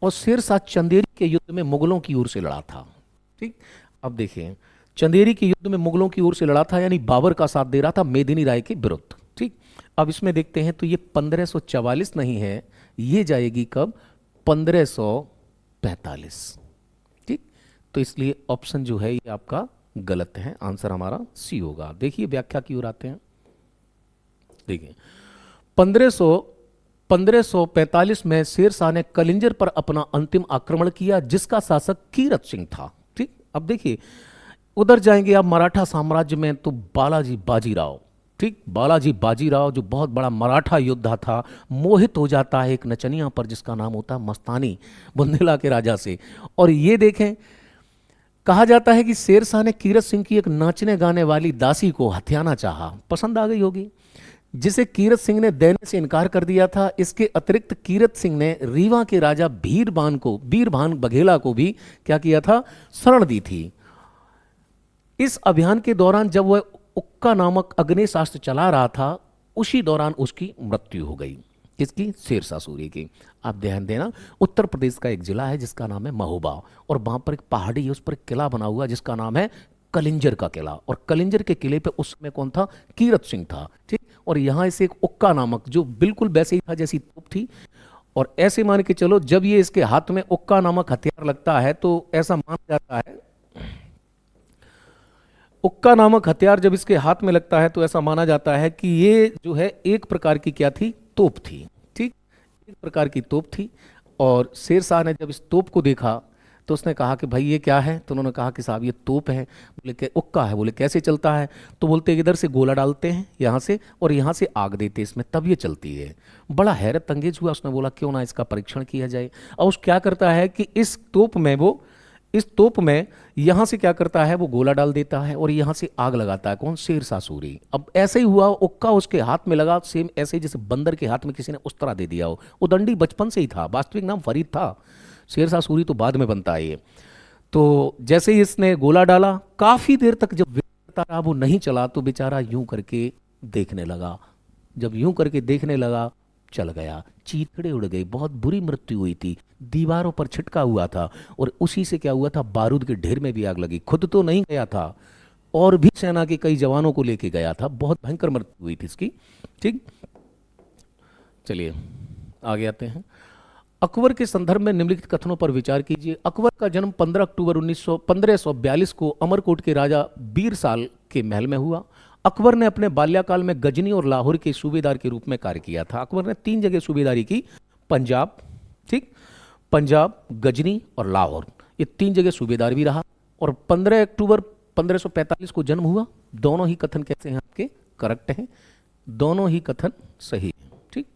[SPEAKER 1] और शेरशाह चंदेरी के युद्ध में मुगलों की ओर से लड़ा था। ठीक, अब देखिए, चंदेरी के युद्ध में मुगलों की ओर से लड़ा था, यानी बाबर का साथ दे रहा था मेदिनी राय के विरुद्ध। ठीक, अब इसमें देखते हैं तो ये 1544 नहीं है, ये जाएगी कब? 1545। ठीक, तो इसलिए ऑप्शन जो है ये आपका गलत है, आंसर हमारा सी होगा। देखिए व्याख्या की ओर आते हैं। देखिए, 1545 में शेरशाह ने कलिंजर पर अपना अंतिम आक्रमण किया, जिसका शासक कीरत सिंह था। ठीक, अब देखिए उधर जाएंगे आप मराठा साम्राज्य में, तो बालाजी बाजीराव, ठीक, बालाजी बाजीराव जो बहुत बड़ा मराठा योद्धा था, मोहित हो जाता है एक नचनिया पर जिसका नाम होता है मस्तानी, बुंदेला के राजा से। और ये देखें, कहा जाता है कि शेरशाह ने कीरत सिंह की एक नाचने गाने वाली दासी को हथियाना चाहा, पसंद आ गई होगी, जिसे कीरत सिंह ने देने से इनकार कर दिया था। इसके अतिरिक्त कीरत सिंह ने रीवा के राजा बीरभान बघेला को भी क्या किया था? शरण दी थी। इस अभियान के दौरान जब वह उक्का नामक अग्नेयास्त्र चला रहा था, उसी दौरान उसकी मृत्यु हो गई। किसकी? शेरशाह सूरी की। आप ध्यान देना, उत्तर प्रदेश का एक जिला है जिसका नाम है महोबा, और वहां पर एक पहाड़ी है, उस पर एक किला बना हुआ जिसका नाम है कलिंजर का किला, और कलिंजर के किले पे उस समय कौन था? कीरत सिंह था। ठीक, और यहां से एक उक्का नामक, जो बिल्कुल वैसे ही था जैसी तोप थी, और ऐसे मान के चलो जब ये इसके हाथ में उक्का नामक हथियार लगता है तो ऐसा माना जाता है, उक्का नामक हथियार जब इसके हाथ में लगता है तो ऐसा माना जाता है कि ये जो है एक प्रकार की क्या थी? तोप थी। ठीक, एक प्रकार की तोप थी। और शेरशाह ने जब इस तोप को देखा तो उसने कहा कि भाई ये क्या है? तो उन्होंने कहा कि साहब ये तोप है। बोले कि उक्का है। बोले कैसे चलता है? तो बोलते इधर से गोला डालते हैं यहाँ से, और यहाँ से आग देते हैं इसमें, तब ये चलती है। बड़ा हैरत अंगेज हुआ, उसने बोला क्यों ना इसका परीक्षण किया जाए। और उस क्या करता है कि इस तोप में यहाँ से क्या करता है, वो गोला डाल देता है और यहाँ से आग लगाता है। कौन? शेरशाह सूरी। अब ऐसे ही हुआ, उक्का उसके हाथ में लगा, सेम ऐसे जैसे बंदर के हाथ में किसी ने उस तरह दे दिया हो। उदंडी बचपन से ही था, वास्तविक नाम फरीद था, शेरशाह सूरी तो बाद में बनता है ये। तो जैसे ही इसने गोला डाला, काफी देर तक जब करता रहा वो नहीं चला, तो बेचारा यूं करके देखने लगा। जब यूं करके देखने लगा, चल गया, चीथड़े उड़ गई, बहुत बुरी मृत्यु हुई थी, दीवारों पर छिटका हुआ था, और उसी से क्या हुआ था? बारूद के ढेर में भी आग लगी। खुद तो नहीं गया था, और भी सेना के कई जवानों को लेके गया था। बहुत भयंकर मृत्यु हुई थी इसकी। ठीक, चलिए आगे आते हैं। अकबर के संदर्भ में निम्नलिखित कथनों पर विचार कीजिए। अकबर का जन्म 15 अक्टूबर 1542 को अमरकोट के राजा बीरसाल के महल में हुआ। अकबर ने अपने बाल्यकाल में गजनी और लाहौर के सूबेदार के रूप में कार्य किया था। अकबर ने 3 जगह सूबेदारी की, पंजाब, ठीक, पंजाब, गजनी और लाहौर, ये 3 जगह सूबेदार भी रहा। और 15 अक्टूबर 1545 को जन्म हुआ। दोनों ही कथन कैसे हैं आपके? करेक्ट हैं, दोनों ही कथन सही है। ठीक,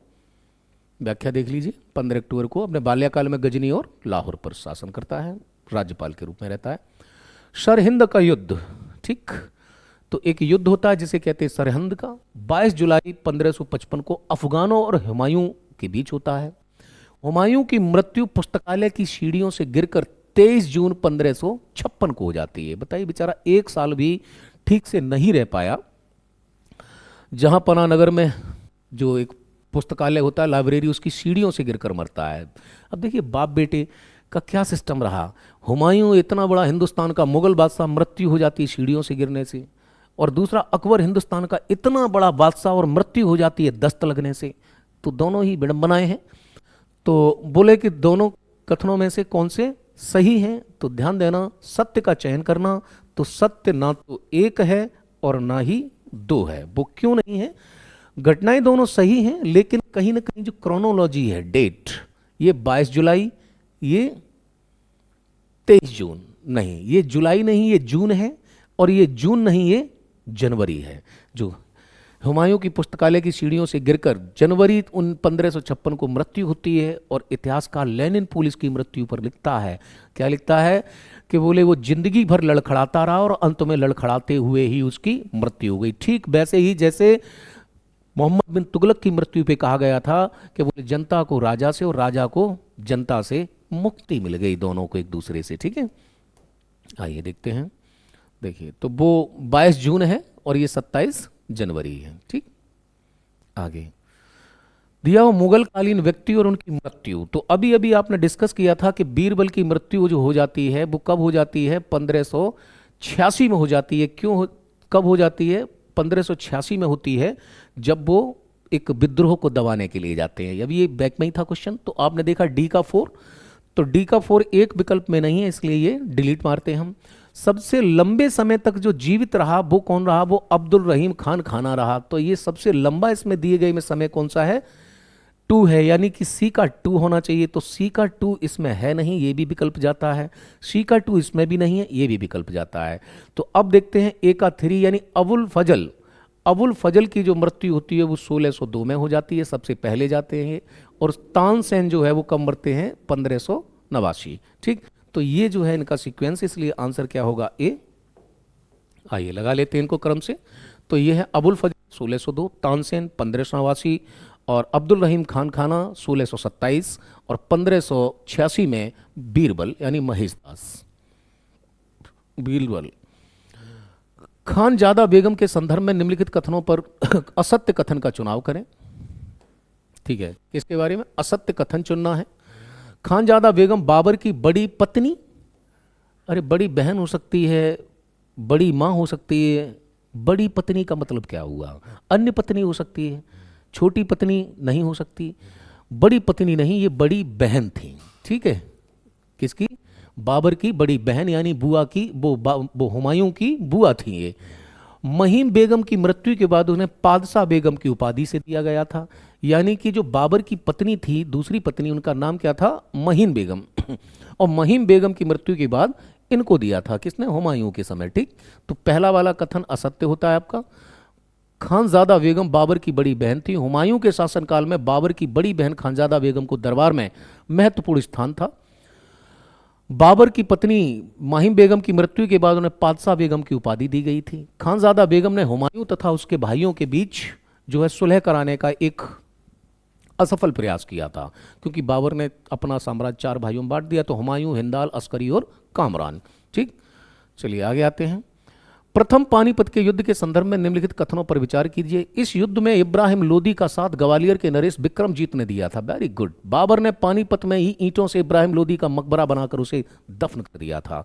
[SPEAKER 1] व्याख्या देख लीजिए। 15 अक्टूबर को अपने बाल्यकाल में गजनी और लाहौर पर शासन करता है, राज्यपाल के रूप में रहता है। सरहिंद का युद्ध, ठीक, तो एक युद्ध होता है जिसे कहते हैं सरहिंद का, 22 जुलाई 1555 को अफगानों और हुमायूं के बीच होता है। हुमायूं की मृत्यु पुस्तकालय की सीढ़ियों से गिरकर 23 जून 1556 को हो जाती है। बताइए, बेचारा 1 साल भी ठीक से नहीं रह पाया। जहां पना नगर में जो एक पुस्तकालय होता है, लाइब्रेरी, उसकी सीढ़ियों से गिरकर मरता है। अब देखिए बाप बेटे का क्या सिस्टम रहा। हुमायूं इतना बड़ा हिंदुस्तान का मुगल बादशाह, मृत्यु हो जाती है सीढ़ियों से गिरने से। और दूसरा अकबर हिंदुस्तान का इतना बड़ा बादशाह और मृत्यु हो जाती है दस्त लगने से। तो दोनों ही विडंबनाएं हैं। तो बोले कि दोनों कथनों में से कौन से सही हैं, तो ध्यान देना सत्य का चयन करना। तो सत्य ना तो एक है और ना ही दो है। वो क्यों नहीं है? घटनाएं दोनों सही हैं, लेकिन कहीं ना कहीं जो क्रोनोलॉजी है, डेट, ये 22 जुलाई, ये 23 जून नहीं, ये जुलाई नहीं, ये जून है, और ये जून नहीं, ये जनवरी है। जो हुमायूं की पुस्तकालय की सीढ़ियों से गिरकर जनवरी 1556 को मृत्यु होती है, और इतिहासकार लेनिन पुलिस की मृत्यु पर लिखता है, क्या लिखता है कि बोले वो जिंदगी भर लड़खड़ाता रहा और अंत में लड़खड़ाते हुए ही उसकी मृत्यु हो गई। ठीक वैसे ही जैसे मोहम्मद बिन तुगलक की मृत्यु पे कहा गया था कि बोले जनता को राजा से और राजा को जनता से मुक्ति मिल गई, दोनों को एक दूसरे से। ठीक है, आइए देखते हैं। देखिए, तो वो 22 जून है और ये 27 जनवरी है। ठीक, आगे दिया हो मुगल कालीन व्यक्ति और उनकी मृत्यु। तो अभी अभी आपने डिस्कस किया था कि बीरबल की मृत्यु जो हो जाती है वो कब हो जाती है? 1586 में हो जाती है। कब हो जाती है? 1586 में होती है, जब वो एक विद्रोह को दबाने के लिए जाते हैं। अभी ये बैक में ही था क्वेश्चन, तो आपने देखा डी का 4, तो डी का 4 एक विकल्प में नहीं है, इसलिए ये डिलीट मारते हैं हम। सबसे लंबे समय तक जो जीवित रहा वो कौन रहा? वो अब्दुल रहीम खान खाना रहा। तो ये सबसे लंबा इसमें दिए गए में समय कौन सा है? 2 है, यानी कि सी का 2 होना चाहिए। तो सी का 2 इसमें है नहीं, ये भी विकल्प जाता है। सी का 2 इसमें भी नहीं है, ये भी विकल्प जाता है। तो अब देखते हैं ए का 3, यानी अबुल फजल। अबुल फजल की जो मृत्यु होती है वो 1602 में हो जाती है, सबसे पहले जाते हैं। और तानसेन जो है वो कब मरते हैं? 1589। ठीक, तो ये जो है इनका सीक्वेंस, इसलिए आंसर क्या होगा? ए। आइए लगा लेते हैं इनको क्रम से। तो ये है अबुल फजल 1602, तानसेन 1589 और अब्दुल रहीम खान खाना 1627, और 1586 में बीरबल यानी महेशदास। बीरबल खानजादा बेगम के संदर्भ में निम्नलिखित कथनों पर असत्य कथन का चुनाव करें। ठीक है, किसके बारे में असत्य कथन चुनना है? खानजादा बेगम बाबर की बड़ी पत्नी, अरे बड़ी बहन हो सकती है, बड़ी माँ हो सकती है। बड़ी पत्नी का मतलब क्या हुआ? अन्य पत्नी हो सकती है, छोटी पत्नी नहीं हो सकती। बड़ी पत्नी नहीं, ये बड़ी बहन थी। ठीक है, किसकी? बाबर की बड़ी बहन, यानी बुआ की, वो हुमायूं की बुआ थी ये। महिम बेगम की मृत्यु के बाद उन्हें पादशाह बेगम की उपाधि से दिया गया था, यानी कि जो बाबर की पत्नी थी, दूसरी पत्नी, उनका नाम क्या था? महिम बेगम। और महिम बेगम की मृत्यु के बाद इनको दिया था, किसने? हुमायूं के समय। ठीक, तो पहला वाला कथन असत्य होता है आपका। खानजादा बेगम बाबर की बड़ी बहन थी। हुमायूं के शासनकाल में बाबर की बड़ी बहन खानजादा बेगम को दरबार में महत्वपूर्ण स्थान था। बाबर की पत्नी माहिम बेगम की मृत्यु के बाद उन्हें पादशाह बेगम की उपाधि दी गई थी। खानजादा बेगम ने हुमायूं तथा उसके भाइयों के बीच जो है सुलह कराने का एक असफल प्रयास किया था, क्योंकि बाबर ने अपना साम्राज्य 4 भाइयों में बांट दिया, तो हुमायूं, हिंदाल, अस्करी और कामरान। ठीक, चलिए आगे आते हैं। प्रथम पानीपत के युद्ध के संदर्भ में निम्नलिखित कथनों पर विचार कीजिए। इस युद्ध में इब्राहिम लोदी का साथ ग्वालियर के नरेश विक्रमजीत ने दिया था। Very good. बाबर ने पानीपत में ही ईंटों से इब्राहिम लोदी का मकबरा बनाकर उसे दफन कर दिया था।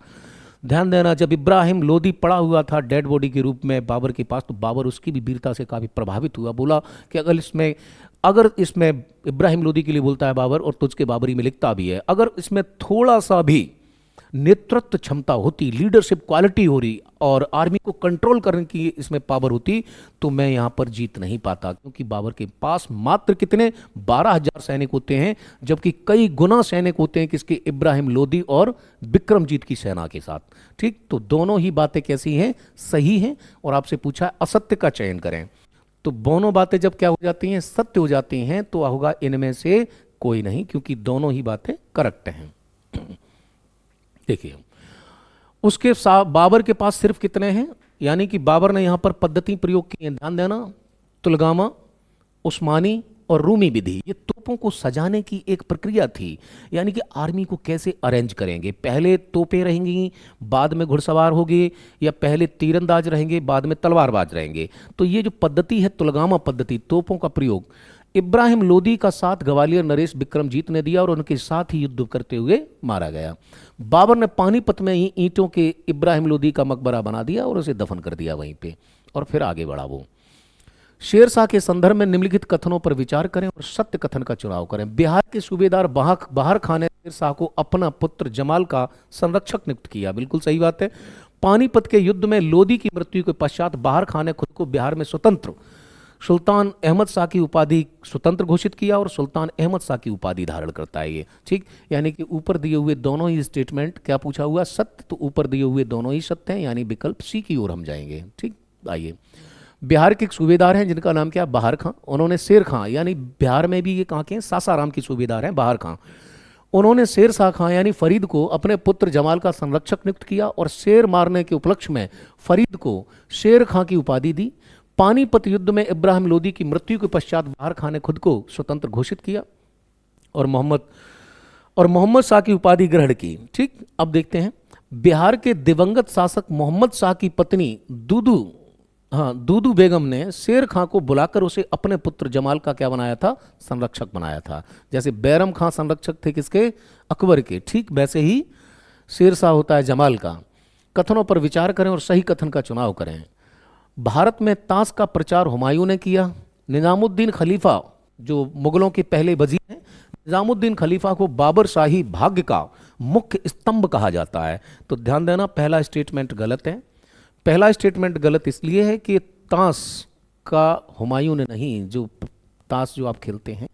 [SPEAKER 1] ध्यान देना, जब इब्राहिम लोदी पड़ा हुआ था डेड बॉडी के रूप में बाबर के पास, तो बाबर उसकी भी वीरता से काफी प्रभावित हुआ। बोला कि अगर इसमें इब्राहिम लोदी के लिए बोलता है बाबर, और तुझके बाबरी में लिखता भी है, अगर इसमें थोड़ा सा भी नेतृत्व क्षमता होती, लीडरशिप क्वालिटी हो रही, और आर्मी को कंट्रोल करने की इसमें पावर होती, तो मैं यहां पर जीत नहीं पाता। क्योंकि बाबर के पास मात्र कितने 12,000 सैनिक होते हैं, जबकि कई गुना सैनिक होते हैं किसके? इब्राहिम लोदी और विक्रमजीत की सेना के साथ। ठीक, तो दोनों ही बातें कैसी हैं? सही हैं। और आपसे पूछा असत्य का चयन करें, तो दोनों बातें जब क्या हो जाती हैं? सत्य हो जाती हैं, तो होगा इनमें से कोई नहीं, क्योंकि दोनों ही बातें करेक्ट हैं। देखिए, उसके बाबर के पास सिर्फ कितने हैं? यानी कि बाबर ने यहां पर पद्धति प्रयोग की है, ध्यान देना, तुलगामा, उस्मानी और रूमी विधि। ये तोपों को सजाने की एक प्रक्रिया थी, यानी कि आर्मी को कैसे अरेंज करेंगे। पहले तोपें रहेंगी, बाद में घुड़सवार होंगे, या पहले तीरंदाज रहेंगे, बाद में तलवारबाज रहेंगे। तो ये जो पद्धति है तुलगामा पद्धति, तोपों का प्रयोग, इब्राहिम लोदी का साथ ग्वालियर नरेश विक्रमजीत ने दिया और उनके साथ ही युद्ध करते हुए मारा गया। बाबर ने पानीपत में ही ईंटों के इब्राहिम लोदी का मकबरा बना दिया और उसे दफन कर दिया वहीं पे, और फिर आगे बढ़ा वो। शेरशाह के संदर्भ में निम्नलिखित कथनों पर विचार करें और सत्य कथन का चुनाव करें। बिहार के सूबेदार बहार खान ने शेरशाह को अपना पुत्र जमाल का संरक्षक नियुक्त किया, बिल्कुल सही बात है। पानीपत के युद्ध में लोदी की मृत्यु के पश्चात बहार खान ने खुद को बिहार में स्वतंत्र सुल्तान अहमद शाह की उपाधि स्वतंत्र घोषित किया और सुल्तान अहमद शाह की उपाधि धारण करता है ये, ठीक। यानी कि ऊपर दिए हुए दोनों ही स्टेटमेंट क्या पूछा हुआ, सत्य, तो ऊपर दिए हुए दोनों ही सत्य हैं, यानी विकल्प सी की ओर हम जाएंगे, ठीक। आइए, बिहार के एक सूबेदार हैं जिनका नाम क्या है, बहार खां। उन्होंने शेर खां, यानी बिहार में भी ये कहाँ के हैं, सासाराम के सूबेदार हैं बहार खां। उन्होंने शेर शाह खां यानी फरीद को अपने पुत्र जमाल का संरक्षक नियुक्त किया और शेर मारने के उपलक्ष्य में फरीद को शेर खां की उपाधि दी। पानीपत युद्ध में इब्राहिम लोदी की मृत्यु के पश्चात बहार खां ने खुद को स्वतंत्र घोषित किया और मोहम्मद शाह की उपाधि ग्रहण की, ठीक। अब देखते हैं, बिहार के दिवंगत शासक मोहम्मद शाह की पत्नी दूदू बेगम ने शेर खां को बुलाकर उसे अपने पुत्र जमाल का क्या बनाया था, संरक्षक बनाया था। जैसे बैरम खां संरक्षक थे किसके, अकबर के, ठीक वैसे ही शेर शाह होता है जमाल का। कथनों पर विचार करें और सही कथन का चुनाव करें। भारत में ताश का प्रचार हुमायूं ने किया। निजामुद्दीन खलीफा जो मुगलों के पहले वजीर हैं, निजामुद्दीन खलीफा को बाबर शाही भाग्य का मुख्य स्तंभ कहा जाता है। तो ध्यान देना, पहला स्टेटमेंट गलत है। पहला स्टेटमेंट गलत इसलिए है कि ताश का हुमायूं ने नहीं, जो ताश जो आप खेलते हैं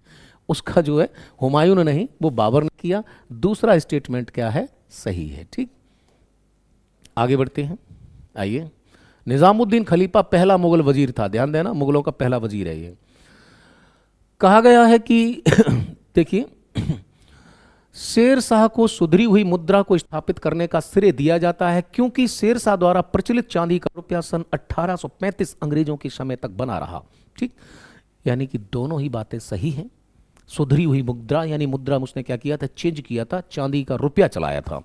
[SPEAKER 1] उसका जो है हुमायूं ने नहीं, वो बाबर ने किया। दूसरा स्टेटमेंट क्या है, सही है, ठीक। आगे बढ़ते हैं, आइए। निजामुद्दीन खलीफा पहला मुगल वजीर था, ध्यान देना, मुगलों का पहला वजीर है ये। कहा गया है कि देखिए, शेर शाह को सुधरी हुई मुद्रा को स्थापित करने का श्रेय दिया जाता है क्योंकि शेर शाह द्वारा प्रचलित चांदी का रुपया सन 1835 अंग्रेजों के समय तक बना रहा, ठीक। यानी कि दोनों ही बातें सही हैं। सुधरी हुई मुद्रा यानी मुद्रा उसने क्या किया था, चेंज किया था, चांदी का रुपया चलाया था।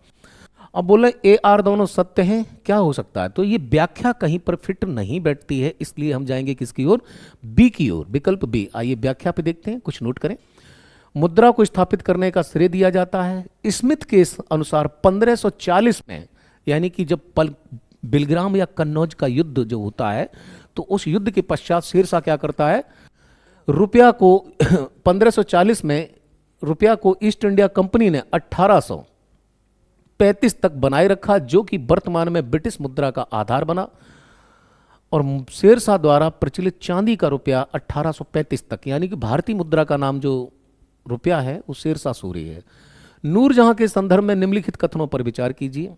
[SPEAKER 1] अब बोले ए आर दोनों सत्य हैं, क्या हो सकता है, तो ये व्याख्या कहीं पर फिट नहीं बैठती है, इसलिए हम जाएंगे किसकी ओर, बी की ओर, विकल्प बी। आइए व्याख्या पे देखते हैं, कुछ नोट करें। मुद्रा को स्थापित करने का श्रेय दिया जाता है स्मिथ के अनुसार 1540 में, यानी कि जब बिलग्राम या कन्नौज का युद्ध जो होता है, तो उस युद्ध के पश्चात शेरशाह क्या करता है, रुपया को 1540 में रुपया को ईस्ट इंडिया कंपनी ने 1835 तक बनाए रखा, जो कि वर्तमान में ब्रिटिश मुद्रा का आधार बना। और शेरशाह द्वारा प्रचलित चांदी का रुपया 1835 तक, यानी कि भारतीय मुद्रा का नाम जो रुपया है वो शेरशाह सूरी है। नूरजहां के संदर्भ में निम्नलिखित कथनों पर विचार कीजिए।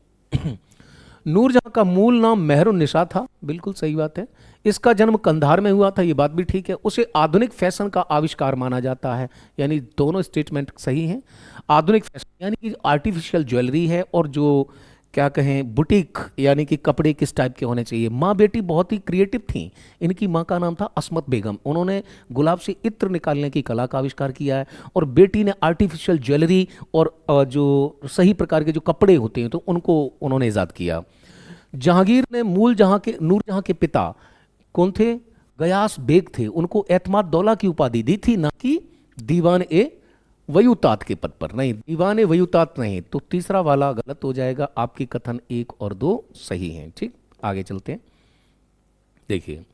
[SPEAKER 1] नूरजहां का मूल नाम मेहरुन्निसा था, बिल्कुल सही बात है। इसका जन्म कंधार में हुआ था, ये बात भी ठीक है। उसे आधुनिक फैशन का आविष्कार माना जाता है, यानी दोनों स्टेटमेंट सही हैं। आधुनिक फैशन यानी कि आर्टिफिशियल ज्वेलरी है, और जो क्या कहें बुटीक यानी कि कपड़े किस टाइप के होने चाहिए। माँ बेटी बहुत ही क्रिएटिव थी। इनकी माँ का नाम था अस्मत बेगम, उन्होंने गुलाब से इत्र निकालने की कला का आविष्कार किया है, और बेटी ने आर्टिफिशियल ज्वेलरी और जो सही प्रकार के जो कपड़े होते हैं तो उनको उन्होंने ईजाद किया। जहांगीर ने नूरजहां के पिता कौन थे, गयास बेग थे, उनको एतमाद दौला की उपाधि दी थी, ना कि दीवान ए वयूतात के पद पर, नहीं दीवाने वयूतात नहीं। तो तीसरा वाला गलत हो जाएगा, आपकी कथन 1 और 2 सही हैं, ठीक। आगे चलते हैं, देखिए।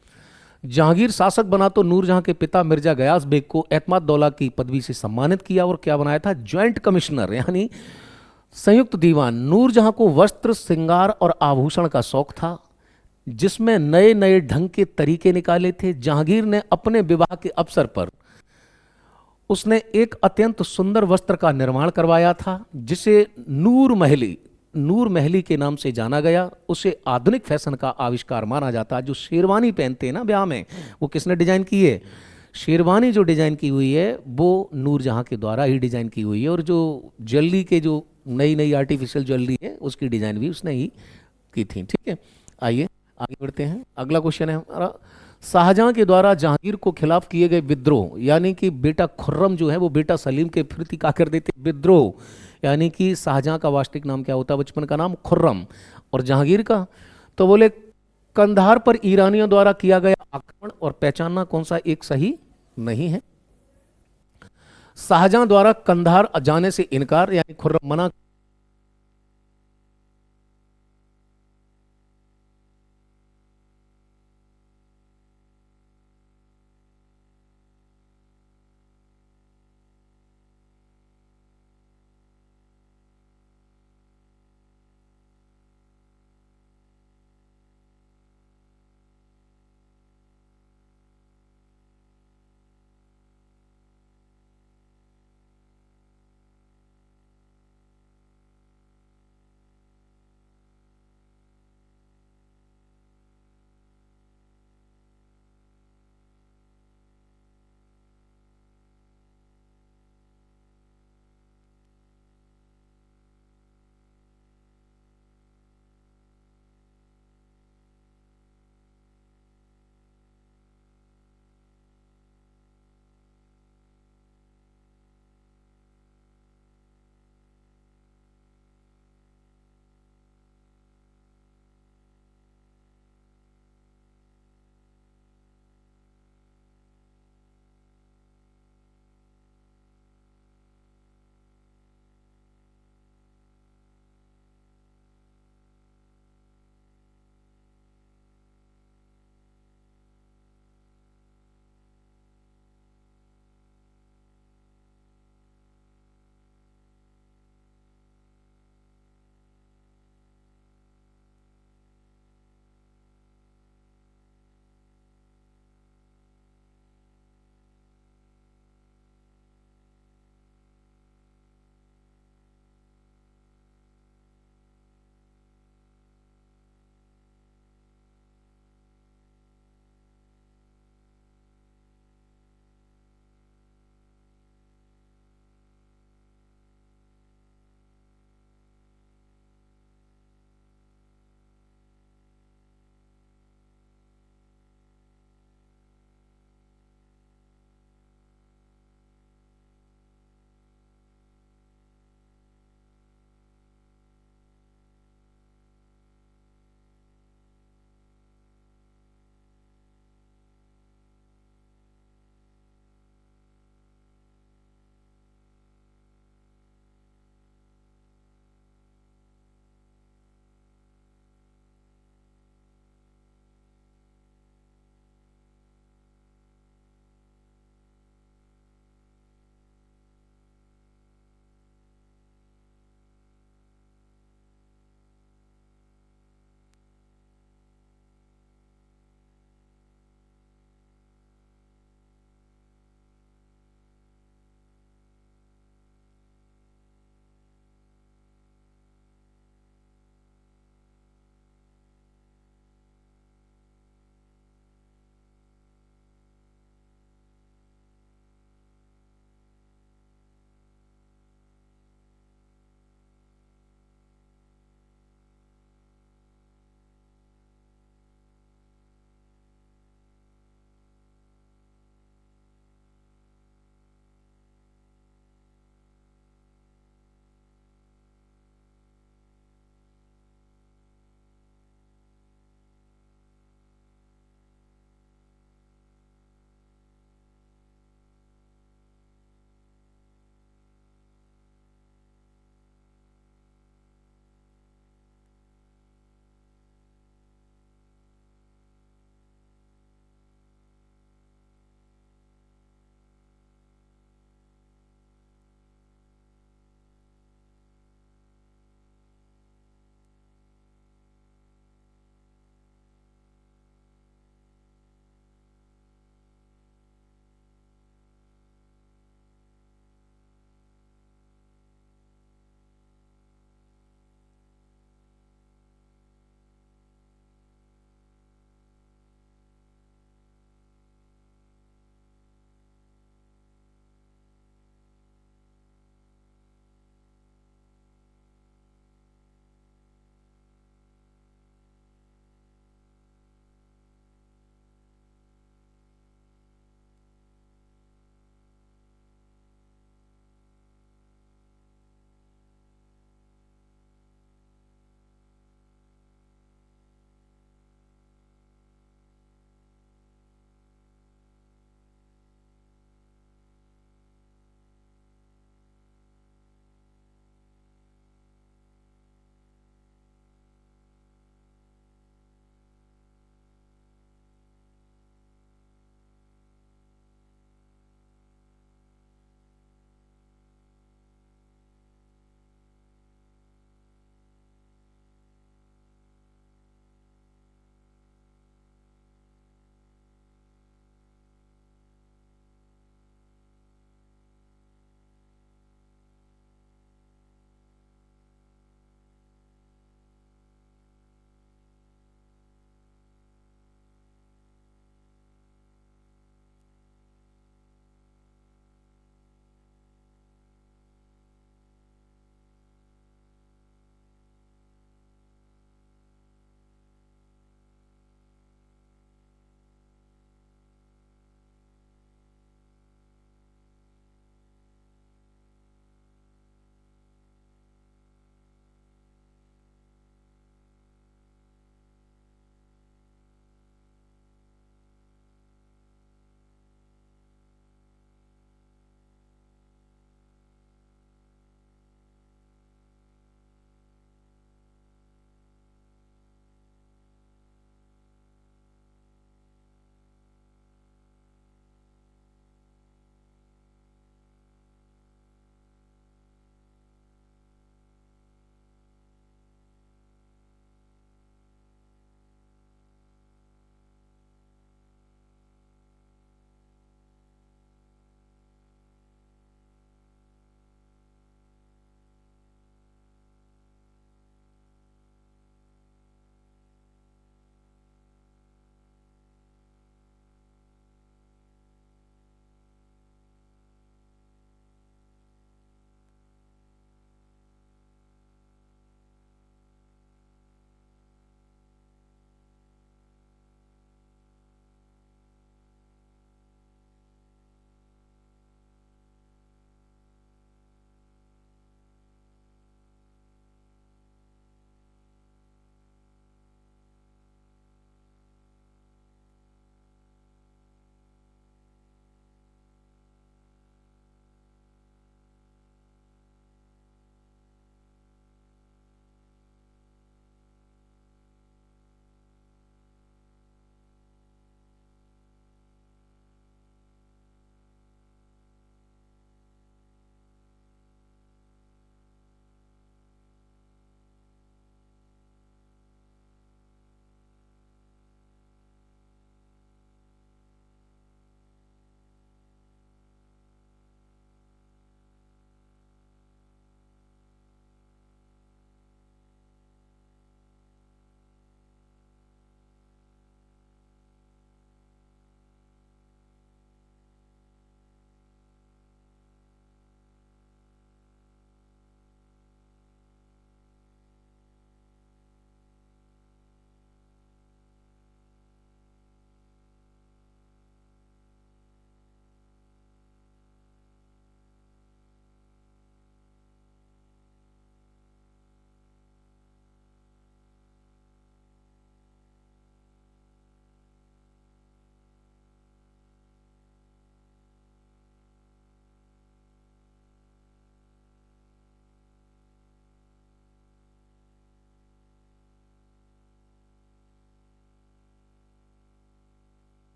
[SPEAKER 1] जहांगीर शासक बना तो नूरजहां के पिता मिर्जा गयास बेग को एतमाद दौला की पदवी से सम्मानित किया और क्या बनाया था, ज्वाइंट कमिश्नर यानी संयुक्त दीवान। नूरजहां को वस्त्र, श्रृंगार और आभूषण का शौक था, जिसमें नए नए ढंग के तरीके निकाले थे। जहांगीर ने अपने विवाह के अवसर पर उसने एक अत्यंत सुंदर वस्त्र का निर्माण करवाया था, जिसे नूर महली के नाम से जाना गया। उसे आधुनिक फैशन का आविष्कार माना जाता है। जो शेरवानी पहनते हैं ना ब्याह में, वो किसने डिजाइन की है, शेरवानी जो डिजाइन की हुई है वो नूरजहां के द्वारा ही डिजाइन की हुई है। और जो ज्वेलरी के जो नई नई आर्टिफिशियल ज्वेलरी है उसकी डिजाइन भी उसने ही की थी, ठीक है। आइए आगे बढ़ते हैं, अगला क्वेश्चन है हमारा, शाहजहां के द्वारा जहांगीर को खिलाफ किए गए विद्रोह, यानी कि बेटा खुर्रम जो है वो बेटा सलीम के प्रति क्या कर देते, विद्रोह। यानी कि शाहजहां का वास्तविक नाम क्या होता है, बचपन का नाम खुर्रम, और जहांगीर का, तो बोले कंधार पर ईरानियों द्वारा किया गया आक्रमण, और पहचानना कौन सा एक सही नहीं है। शाहजहां द्वारा कंधार जाने से इनकार, यानी खुर्रम मना